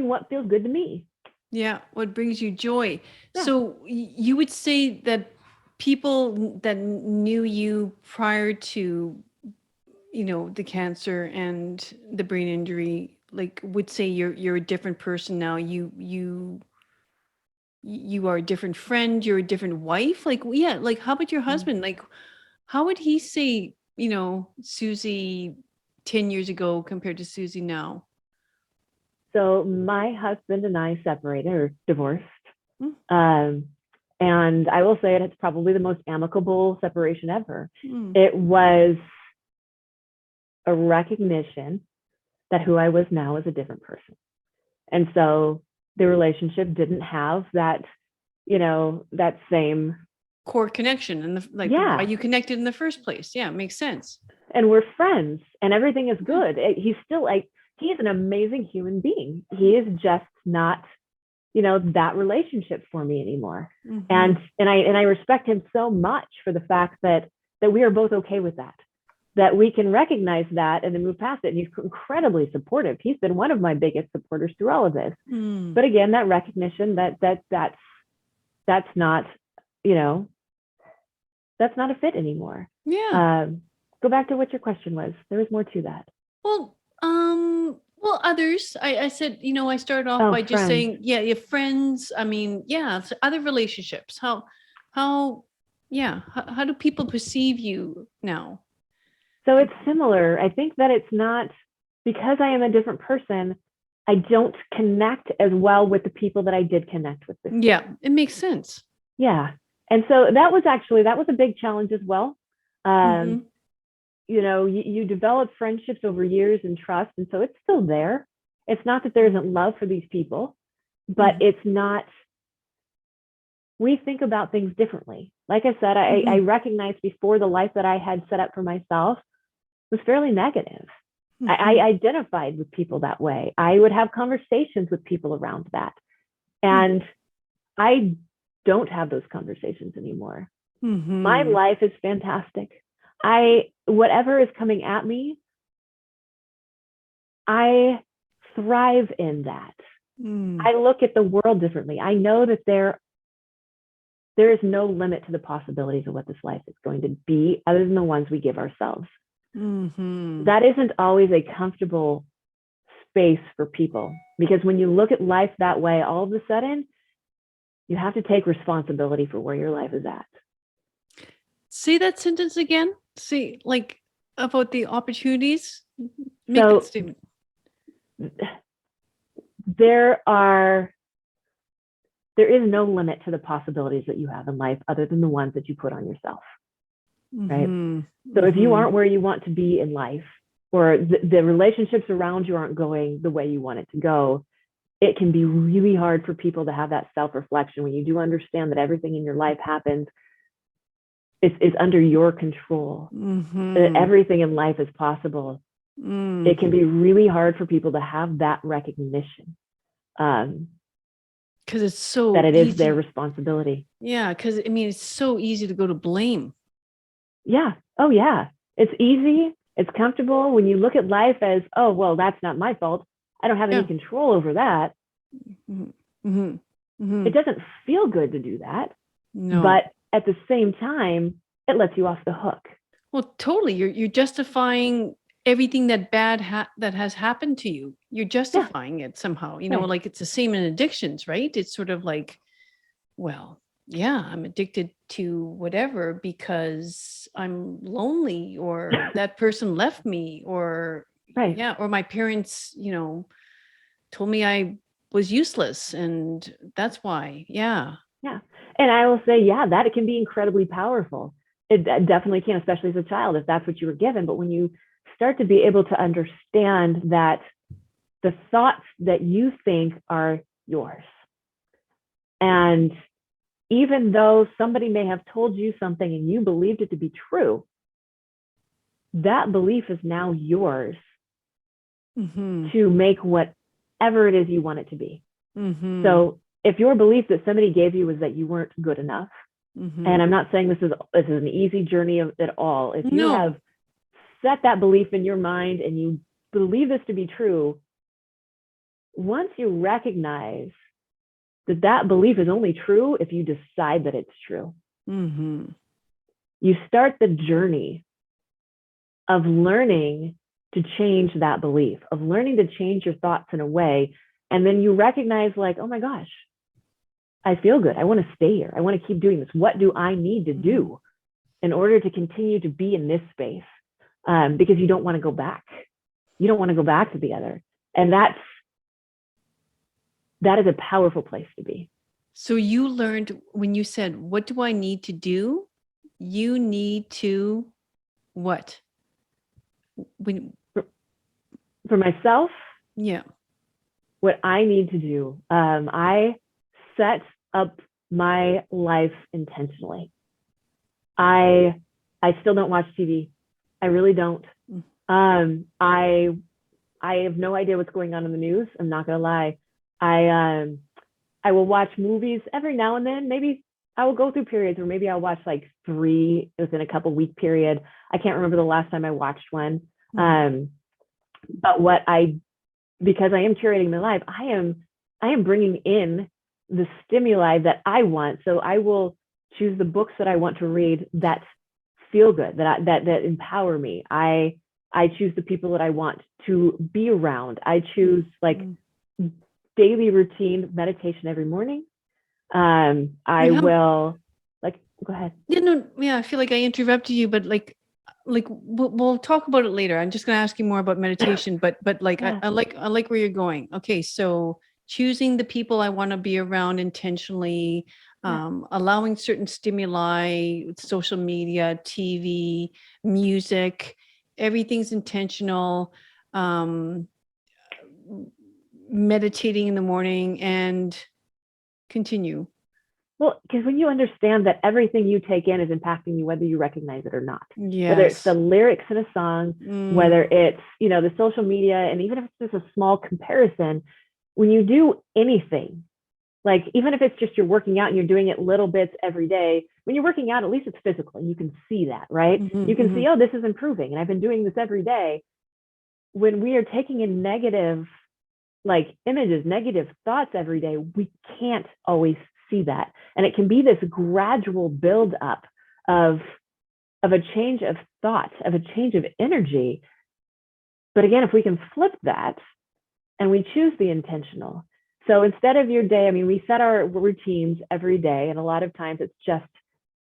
what feels good to me. Yeah. What brings you joy. Yeah. So you would say that people that knew you prior to, you know, the cancer and the brain injury, like, would say you're a different person now. You are a different friend. You're a different wife. Like, yeah. Like, how about your husband? Like, how would he say, you know, Suzy 10 years ago compared to Suzy now? So my husband and I separated or divorced. And I will say it's probably the most amicable separation ever. It was a recognition that who I was now is a different person. And so the relationship didn't have that, that same core connection and why you connected in the first place. Yeah, it makes sense. And we're friends and everything is good. He's still he's an amazing human being. He is just not, that relationship for me anymore. And I respect him so much for the fact that we are both okay with that we can recognize that and then move past it. And he's incredibly supportive. He's been one of my biggest supporters through all of this. But again, that recognition that's not, that's not a fit anymore. Yeah. Go back to what your question was. There was more to that. Well, others, I said, I started off by just saying, your friends. I mean, other relationships. How do people perceive you now? So it's similar. I think that it's not, because I am a different person, I don't connect as well with the people that I did connect with before. Yeah, it makes sense. Yeah. And so that was a big challenge as well. You develop friendships over years and trust. And so it's still there. It's not that there isn't love for these people, but it's not, we think about things differently. Like I said, I recognized before the life that I had set up for myself was fairly negative. I identified with people that way. I would have conversations with people around that. And I don't have those conversations anymore. My life is fantastic. Whatever is coming at me, I thrive in that. I look at the world differently. I know that there is no limit to the possibilities of what this life is going to be other than the ones we give ourselves. That isn't always a comfortable space for people, because when you look at life that way, all of a sudden, you have to take responsibility for where your life is at. Say that sentence again. See, like, about the opportunities. Make that statement. there is no limit to the possibilities that you have in life other than the ones that you put on yourself, right? So if you aren't where you want to be in life, or the relationships around you aren't going the way you want it to go, it can be really hard for people to have that self-reflection when you do understand that everything in your life happens is under your control, that everything in life is possible. It can be really hard for people to have that recognition. Because it's so that it easy. is their responsibility. Yeah, because I mean, it's so easy to go to blame. Yeah. Oh, yeah. It's easy. It's comfortable. When you look at life as, oh, well, that's not my fault. I don't have any control over that. It doesn't feel good to do that. No. But at the same time, it lets you off the hook. Well, totally. You're justifying everything that that has happened to you. You're justifying it somehow. You know, like it's the same in addictions, right? It's sort of like, well, yeah, I'm addicted to whatever because I'm lonely, or that person left me, or or my parents, you know, told me I was useless, and that's why. Yeah. And I will say, that it can be incredibly powerful. It definitely can, especially as a child, if that's what you were given. But when you start to be able to understand that the thoughts that you think are yours, and even though somebody may have told you something and you believed it to be true, that belief is now yours to make whatever it is you want it to be. So if your belief that somebody gave you was that you weren't good enough, and I'm not saying this is an easy journey at all. If you have set that belief in your mind and you believe this to be true, once you recognize that belief is only true if you decide that it's true, you start the journey of learning to change that belief, of learning to change your thoughts in a way. And then you recognize, like, oh my gosh, I feel good. I want to stay here. I want to keep doing this. What do I need to do in order to continue to be in this space? Because you don't want to go back. You don't want to go back to the other. And that is a powerful place to be. So you learned when you said, what do I need to do? You need to what? For myself? Yeah. What I need to do, I set up my life intentionally. I still don't watch TV. I really don't. I have no idea what's going on in the news. I'm not gonna lie. I will watch movies every now and then. Maybe I will go through periods where maybe I'll watch like 3 within a couple week period. I can't remember the last time I watched one. But because I am curating my life, I am bringing in the stimuli that I want. So I will choose the books that I want to read that feel good, that empower me. I choose the people that I want to be around. I choose like daily routine meditation every morning. I will go ahead. I feel like I interrupted you, but like we'll talk about it later. I'm just going to ask you more about meditation, but like I like where you're going. Okay, so choosing the people I want to be around intentionally, allowing certain stimuli, social media, TV, music, everything's intentional. Meditating in the morning, and continue. Well, because when you understand that everything you take in is impacting you, whether you recognize it or not, whether it's the lyrics in a song, whether it's, the social media, and even if it's just a small comparison, when you do anything, like even if it's just you're working out and you're doing it little bits every day, when you're working out, at least it's physical and you can see that, right? You can see, oh, this is improving and I've been doing this every day. When we are taking in negative images, negative thoughts every day, we can't always see that. And it can be this gradual build up of a change of thought, of a change of energy. But again, if we can flip that and we choose the intentional. So instead of your day, we set our routines every day. And a lot of times it's just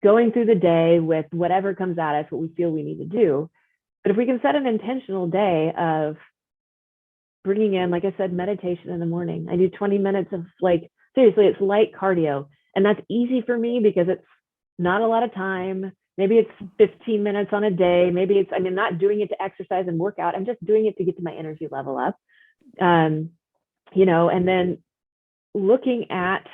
going through the day with whatever comes at us, what we feel we need to do. But if we can set an intentional day of bringing in, like I said, meditation in the morning. I do 20 minutes of like, seriously, it's light cardio. And that's easy for me because it's not a lot of time. Maybe it's 15 minutes on a day. Maybe it's, I'm not doing it to exercise and work out. I'm just doing it to get to my energy level up. And then looking at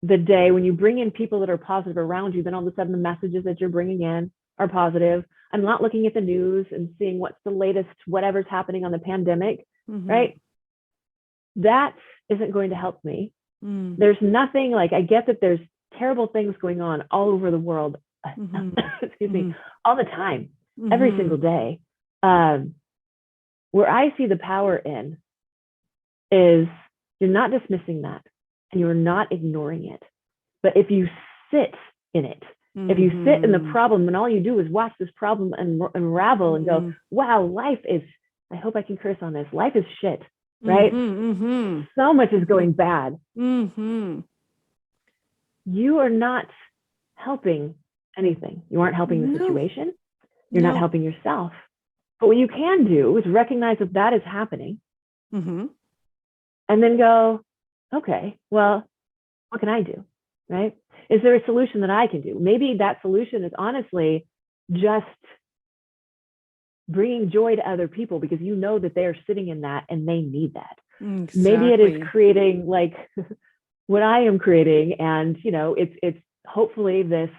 the day when you bring in people that are positive around you, then all of a sudden the messages that you're bringing in are positive. I'm not looking at the news and seeing what's the latest, whatever's happening on the pandemic, right? That isn't going to help me. There's nothing like, I get that there's terrible things going on all over the world, excuse me, all the time, every single day. Where I see the power in is you're not dismissing that and you're not ignoring it. But if you sit in it, if you sit in the problem and all you do is watch this problem unravel and go, wow, life is, I hope I can curse on this, life is shit, right? So much is going bad. You are not helping anything. You aren't helping the situation. You're not helping yourself. But what you can do is recognize that that is happening and then go, okay, well, what can I do, right? Is there a solution that I can do? Maybe that solution is honestly just bringing joy to other people because you know that they are sitting in that and they need that. Exactly. Maybe it is creating like what I am creating, and it's hopefully this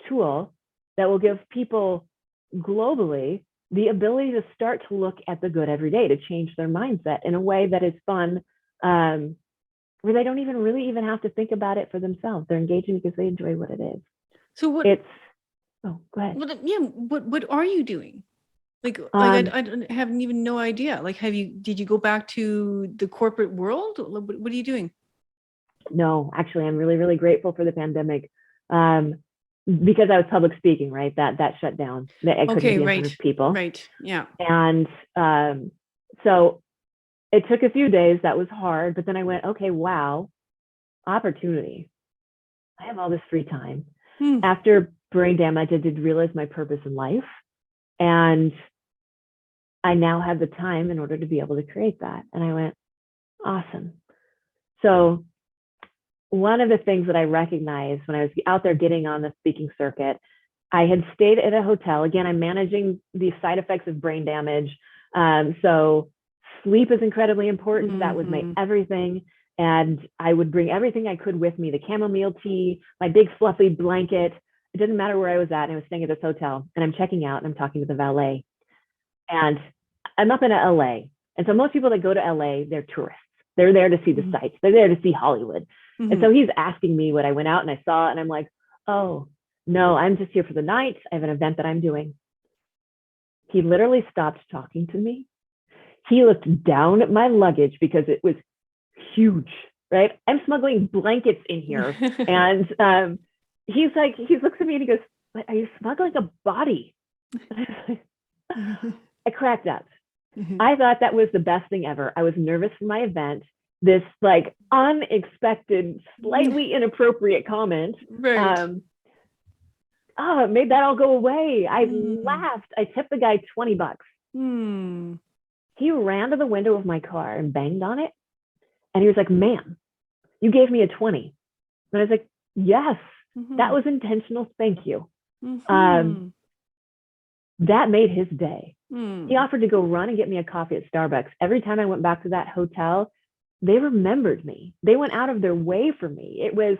tool that will give people globally the ability to start to look at the good every day, to change their mindset in a way that is fun, where they don't even have to think about it for themselves. They're engaging because they enjoy what it is. So what? Go ahead. What are you doing? I haven't even no idea. Like, did you go back to the corporate world? What are you doing? No, actually, I'm really, really grateful for the pandemic. Because I was public speaking, right? That shut down. I couldn't be in front of people. Right. Yeah. And so it took a few days. That was hard. But then I went, okay, wow, opportunity. I have all this free time. After brain damage, I did realize my purpose in life. And I now have the time in order to be able to create that. And I went, awesome. So one of the things that I recognized when I was out there getting on the speaking circuit, I had stayed at a hotel. Again, I'm managing the side effects of brain damage. So sleep is incredibly important. That was my everything. And I would bring everything I could with me, the chamomile tea, my big fluffy blanket. It didn't matter where I was at. And I was staying at this hotel and I'm checking out and I'm talking to the valet. And I'm up in LA. And so most people that go to LA, they're tourists. They're there to see the sights. They're there to see Hollywood. And so he's asking me what I went out and I saw, and I'm like, oh, no, I'm just here for the night. I have an event that I'm doing. He literally stopped talking to me. He looked down at my luggage because it was huge, right? I'm smuggling blankets in here. And he looks at me and he goes, are you smuggling a body? I cracked up. I thought that was the best thing ever. I was nervous for my event. This like unexpected, slightly inappropriate comment. Right. It made that all go away. I laughed. I tipped the guy $20. He ran to the window of my car and banged on it. And he was like, ma'am, you gave me a 20. And I was like, yes, that was intentional. Thank you. That made his day. He offered to go run and get me a coffee at Starbucks. Every time I went back to that hotel, they remembered me. They went out of their way for me. It was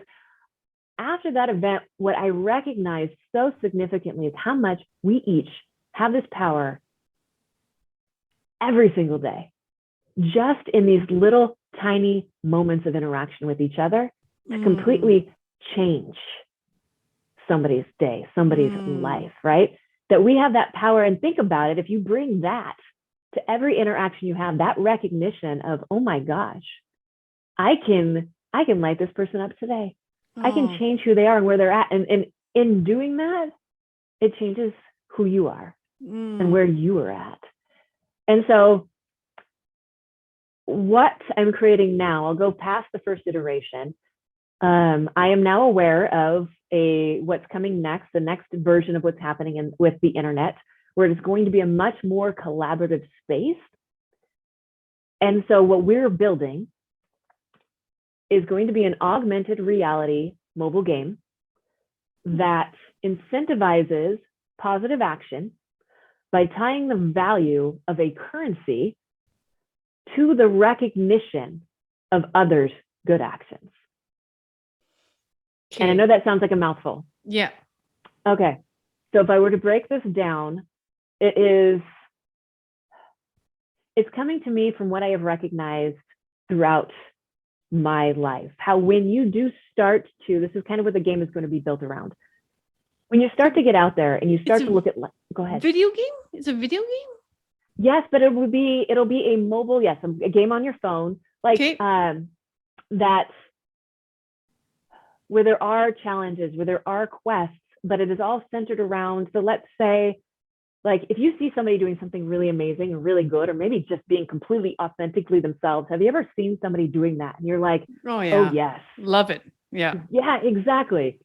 after that event, what I recognized so significantly is how much we each have this power every single day, just in these little tiny moments of interaction with each other to completely change somebody's day, somebody's life, right? That we have that power. And think about it, if you bring that to every interaction you have, that recognition of, oh my gosh, I can light this person up today. I can change who they are and where they're at. And in doing that, it changes who you are and where you are at. And so what I'm creating now, I'll go past the first iteration. I am now aware of what's coming next, the next version of what's happening with the internet, where it's going to be a much more collaborative space And so what we're building is going to be an augmented reality mobile game that incentivizes positive action by tying the value of a currency to the recognition of others' good actions. Okay. And I know that sounds like a mouthful. Yeah. Okay. So if I were to break this down, it's coming to me from what I have recognized throughout my life. How when you do start to, this is kind of what the game is going to be built around. When you start to get out there and you start to look at, go ahead. Video game? It's a video game? Yes, but it'll be a mobile, yes, a game on your phone, like that, where there are challenges, where there are quests, but it is all centered around. So let's say, like, if you see somebody doing something really amazing and really good, or maybe just being completely authentically themselves, have you ever seen somebody doing that? And you're like, oh, yeah. Oh, yes. Love it. Yeah. Yeah, exactly.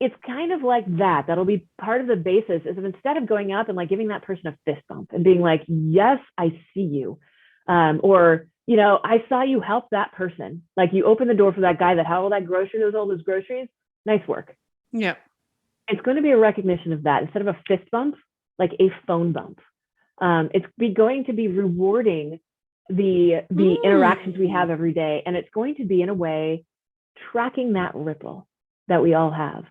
It's kind of like that. That'll be part of the basis is instead of going up and like giving that person a fist bump and being like, yes, I see you. Or, you know, I saw you help that person. Like you open the door for that guy that had all that grocery, all those groceries. Nice work. Yeah. It's going to be a recognition of that instead of a fist bump, like a phone bump. It's going to be rewarding the interactions we have every day. And it's going to be in a way tracking that ripple that we all have.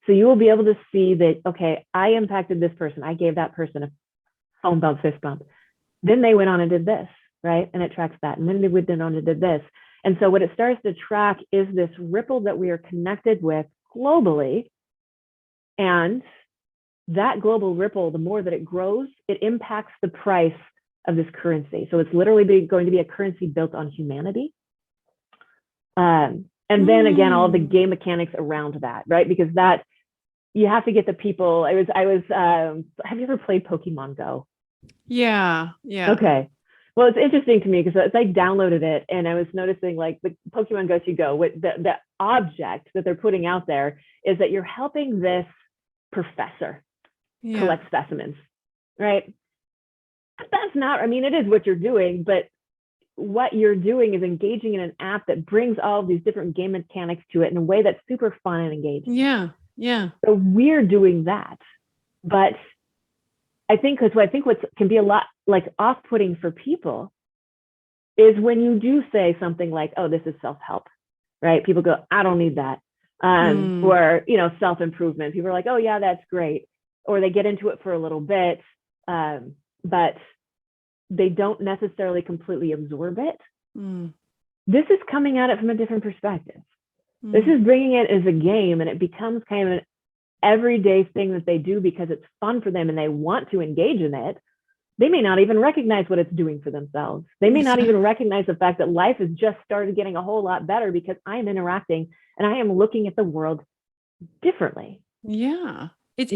So you will be able to see that, okay, I impacted this person. I gave that person a phone bump, fist bump. Then they went on and did this, right? And it tracks that. And then they went on and did this. And so what it starts to track is this ripple that we are connected with globally. And that global ripple, the more that it grows, it impacts the price of this currency. So it's literally going to be a currency built on humanity. And then again, all of the game mechanics around that, right? Because that, you have to get the people. Have you ever played Pokemon Go? Yeah. Yeah. Okay. Well, it's interesting to me because I downloaded it and I was noticing like the Pokemon Go to Go, what the object that they're putting out there is that you're helping this professor collect specimens, right? That's not, I mean, it is what you're doing, but what you're doing is engaging in an app that brings all of these different game mechanics to it in a way that's super fun and engaging. Yeah. Yeah. So we're doing that. But I think what can be a lot like off-putting for people is when you do say something like, oh, this is self-help, right? People go, I don't need that. Or, you know, self-improvement. People are like, oh yeah, that's great. Or they get into it for a little bit, but they don't necessarily completely absorb it. This is coming at it from a different perspective. This is bringing it as a game, and it becomes kind of an everyday thing that they do because it's fun for them and they want to engage in it. They may not even recognize what it's doing for themselves. They may not even recognize the fact that life has just started getting a whole lot better because I am interacting and I am looking at the world differently. Yeah. It's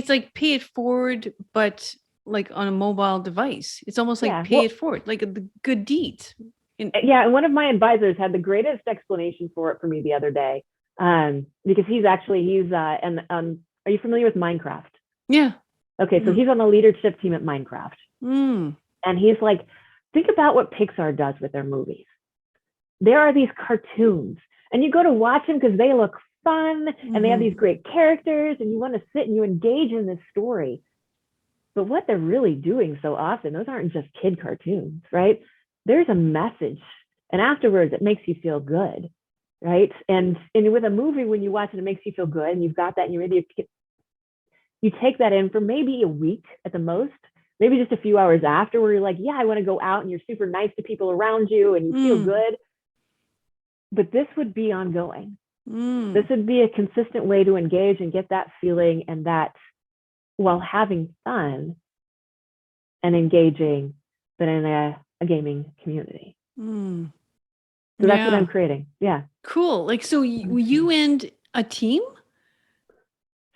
like pay it forward, but like on a mobile device. It's almost like pay it forward, like a good deed. And one of my advisors had the greatest explanation for it for me the other day, because he's are you familiar with Minecraft? Yeah. Okay, so he's on the leadership team at Minecraft. And he's like, think about what Pixar does with their movies. There are these cartoons, and you go to watch them because they look fun, and they have these great characters, and you want to sit and you engage in this story. But what they're really doing so often, those aren't just kid cartoons, right? There's a message, and afterwards it makes you feel good, right? And with a movie, when you watch it, it makes you feel good, and you've got that, and you take that in for maybe a week at the most, maybe just a few hours after, where you're like, yeah, I want to go out, and you're super nice to people around you, and you feel good. But this would be ongoing. This would be a consistent way to engage and get that feeling, and that while having fun and engaging, but in a gaming community. So that's what I'm creating. Yeah. Cool. Like, so you and a team?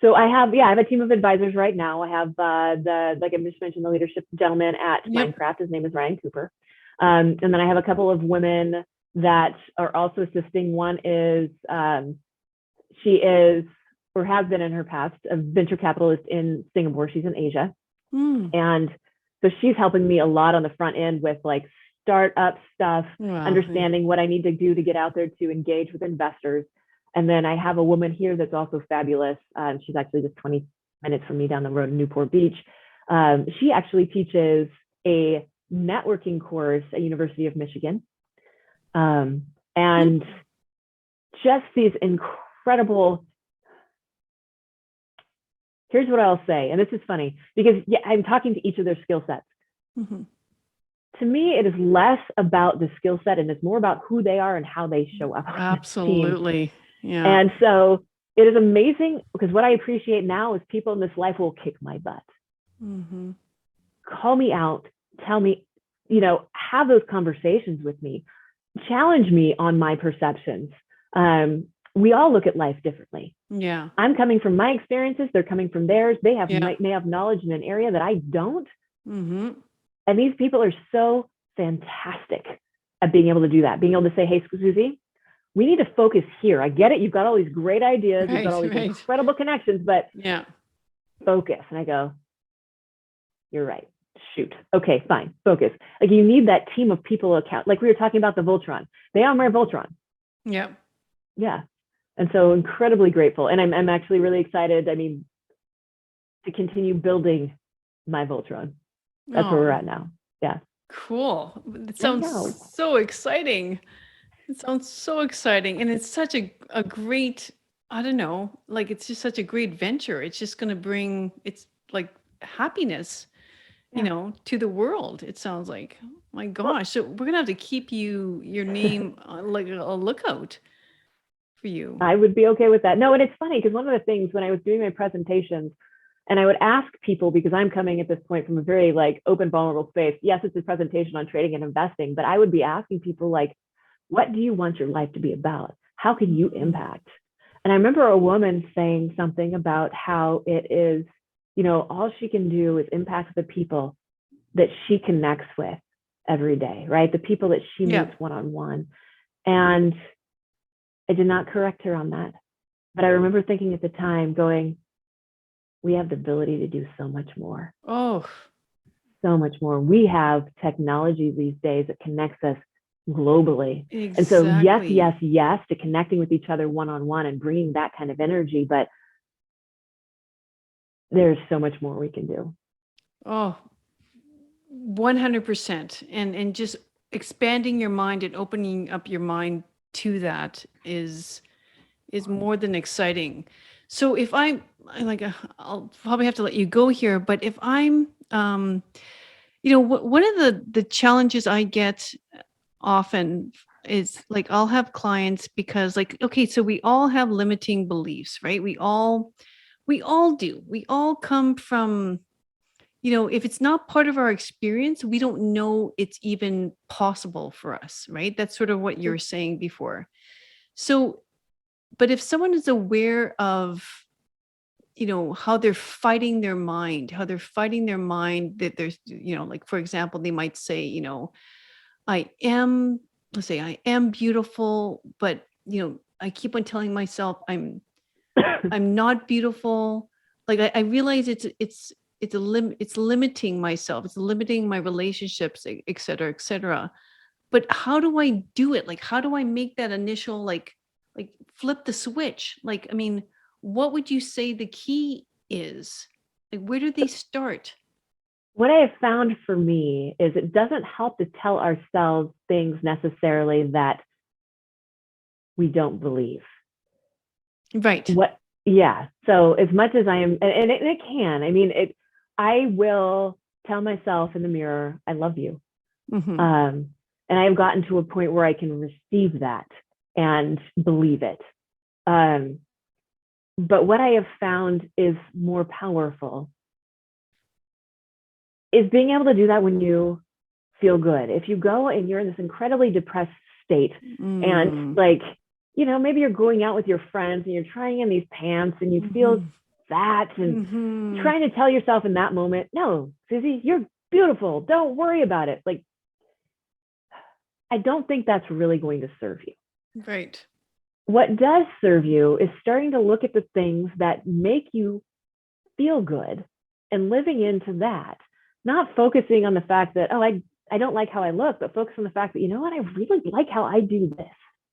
So I have a team of advisors right now. I have like I just mentioned, the leadership gentleman at Minecraft. His name is Ryan Cooper. And then I have a couple of women that are also assisting. One is, she is, or has been in her past, a venture capitalist in Singapore. She's in Asia. And so she's helping me a lot on the front end with like startup stuff, Wow. understanding what I need to do to get out there to engage with investors. And then I have a woman here that's also fabulous. She's actually just 20 minutes from me down the road in Newport Beach. She actually teaches a networking course at University of Michigan. And just these incredible, here's what I'll say, and this is funny because I'm talking to each of their skill sets. To me, it is less about the skill set and it's more about who they are and how they show up. Absolutely. Yeah. And so it is amazing because what I appreciate now is people in this life will kick my butt. Call me out, tell me, have those conversations with me, challenge me on my perceptions. We all look at life differently. Yeah. I'm coming from my experiences. They're coming from theirs. They may have knowledge in an area that I don't. And these people are so fantastic at being able to do that, being able to say, hey, Suzy, we need to focus here. I get it. You've got all these great ideas. You've got all these incredible connections, but focus. And I go, you're right. Shoot. Okay, fine. Focus. Like you need that team of people account. Like we were talking about the Voltron. They are my Voltron. Yeah. And so incredibly grateful. And I'm actually really excited. I mean, to continue building my Voltron. That's where we're at now. Yeah. Cool. It sounds so exciting. It sounds so exciting. And it's such a great, I don't know, like it's just such a great venture. It's just going to bring, it's like happiness, to the world. It sounds like, my gosh. So we're going to have to keep your name like a lookout for you. I would be okay with that. No, and it's funny because one of the things when I was doing my presentations, and I would ask people, because I'm coming at this point from a very like open, vulnerable space. Yes, it's a presentation on trading and investing, but I would be asking people like, what do you want your life to be about? How can you impact? And I remember a woman saying something about how it is, all she can do is impact the people that she connects with every day, right? The people that she meets one-on-one. And I did not correct her on that. But I remember thinking at the time going, we have the ability to do so much more. Oh, so much more. We have technology these days that connects us globally. Exactly. And so yes to connecting with each other one-on-one and bringing that kind of energy, but there's so much more we can do. Oh, 100%. And just expanding your mind and opening up your mind to that is more than exciting. So if I'll probably have to let you go here, but if I'm, one of the challenges I get often is like, I'll have clients because like, okay, so we all have limiting beliefs, right? We all do. We all come from, if it's not part of our experience, we don't know it's even possible for us, right? That's sort of what you were saying before. So, but if someone is aware of, how they're fighting their mind, that there's, like, for example, they might say, let's say I am beautiful, but, I keep on telling myself I'm not beautiful. Like I realize it's limiting myself. It's limiting my relationships, et cetera, et cetera. But how do I do it? Like, how do I make that initial, like flip the switch? Like, I mean, what would you say the key is? Like, where do they start? What I have found for me is it doesn't help to tell ourselves things necessarily that we don't believe. Right. So as much as I am, and it can, I mean, I will tell myself in the mirror, I love you. And I have gotten to a point where I can receive that and believe it. But what I have found is more powerful is being able to do that when you feel good. If you go and you're in this incredibly depressed state and like, maybe you're going out with your friends and you're trying in these pants and you feel fat and trying to tell yourself in that moment, no, Suzy, you're beautiful. Don't worry about it. Like, I don't think that's really going to serve you. Right. What does serve you is starting to look at the things that make you feel good and living into that, not focusing on the fact that, oh, I I don't like how I look, but focus on the fact that, you know what, I really like how I do this.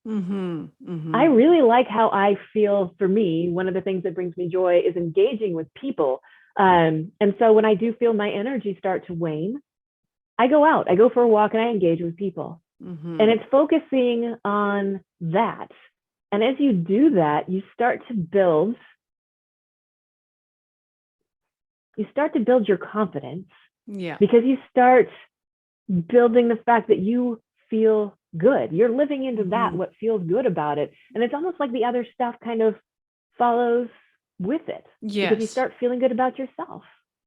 I really like how I feel. For me, one of the things that brings me joy is engaging with people. And so when I do feel my energy start to wane, I go out, I go for a walk, and I engage with people. And it's focusing on that. And as you do that, you start to build your confidence. Yeah. Because you start building the fact that you feel good. You're living into that, what feels good about it. And it's almost like the other stuff kind of follows with it. Yes. Because you start feeling good about yourself.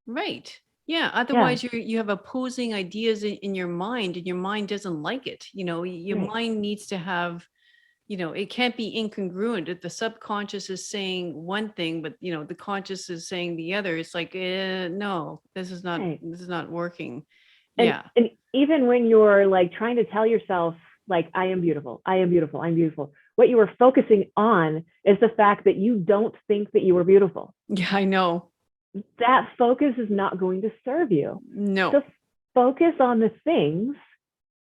Right. Yeah. Otherwise, you have opposing ideas in your mind, and your mind doesn't like it. You know, your mind needs to have, you know, it can't be incongruent. If the subconscious is saying one thing, but, you know, the conscious is saying the other, it's like, no, this is not working. And even when you're like trying to tell yourself, like, I am beautiful, I am beautiful, I'm beautiful, what you are focusing on is the fact that you don't think that you are beautiful. Yeah, I know. That focus is not going to serve you. No. So focus on the things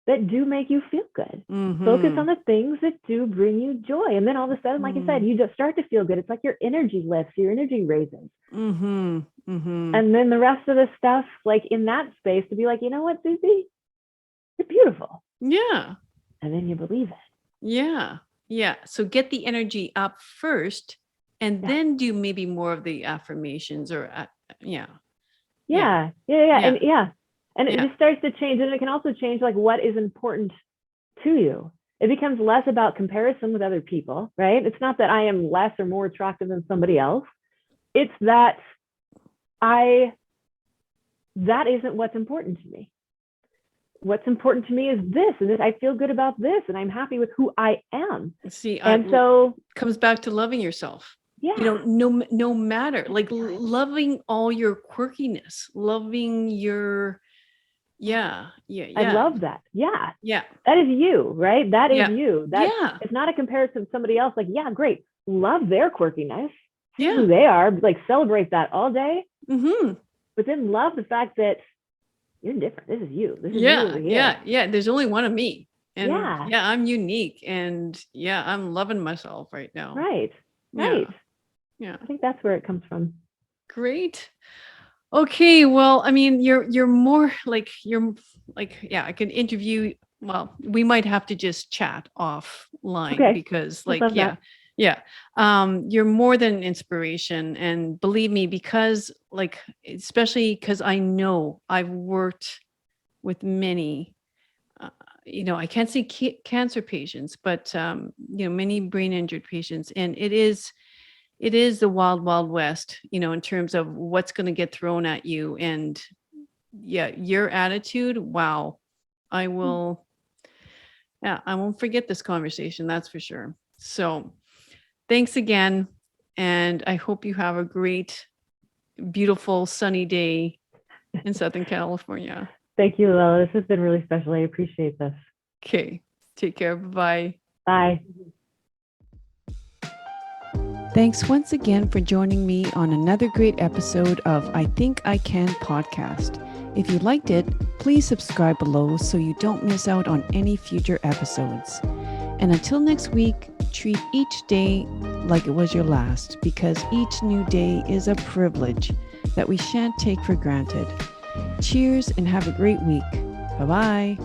that do make you feel good. Focus on the things that do bring you joy. And then all of a sudden, like I said, you just start to feel good. It's like your energy lifts, your energy raises. And then the rest of the stuff, like in that space, to be like, you know what, Suzy, you're beautiful. Yeah. And then you believe it. Yeah. Yeah. So get the energy up first, and then do maybe more of the affirmations or, And it just starts to change. And it can also change like what is important to you. It becomes less about comparison with other people, right? It's not that I am less or more attractive than somebody else. It's that that isn't what's important to me. What's important to me is this, and this, I feel good about this, and I'm happy with who I am. See, and so comes back to loving yourself. Yeah. You know, no matter, like loving all your quirkiness, loving your, I love that. Yeah. Yeah. That is you, right? That is you. It's not a comparison to somebody else. Like, yeah, great. Love their quirkiness. See who they are. Like, celebrate that all day. But then love the fact that you're different. This is you. This is you over here. Yeah. There's only one of me. And I'm unique. And I'm loving myself right now. Right. Yeah. I think that's where it comes from. Great. Okay. Well, I mean, you're more like, I can interview. Well, we might have to just chat offline because you're more than an inspiration. And believe me, because especially because I know I've worked with many, I can't say cancer patients, but, many brain injured patients. And it is the wild, wild west, in terms of what's going to get thrown at you. And your attitude. Wow. I won't forget this conversation. That's for sure. So thanks again. And I hope you have a great, beautiful, sunny day in Southern California. Thank you, Luella. This has been really special. I appreciate this. Okay. Take care. Bye-bye. Bye. Thanks once again for joining me on another great episode of I Think I Can podcast. If you liked it, please subscribe below so you don't miss out on any future episodes. And until next week, treat each day like it was your last, because each new day is a privilege that we shan't take for granted. Cheers and have a great week. Bye-bye.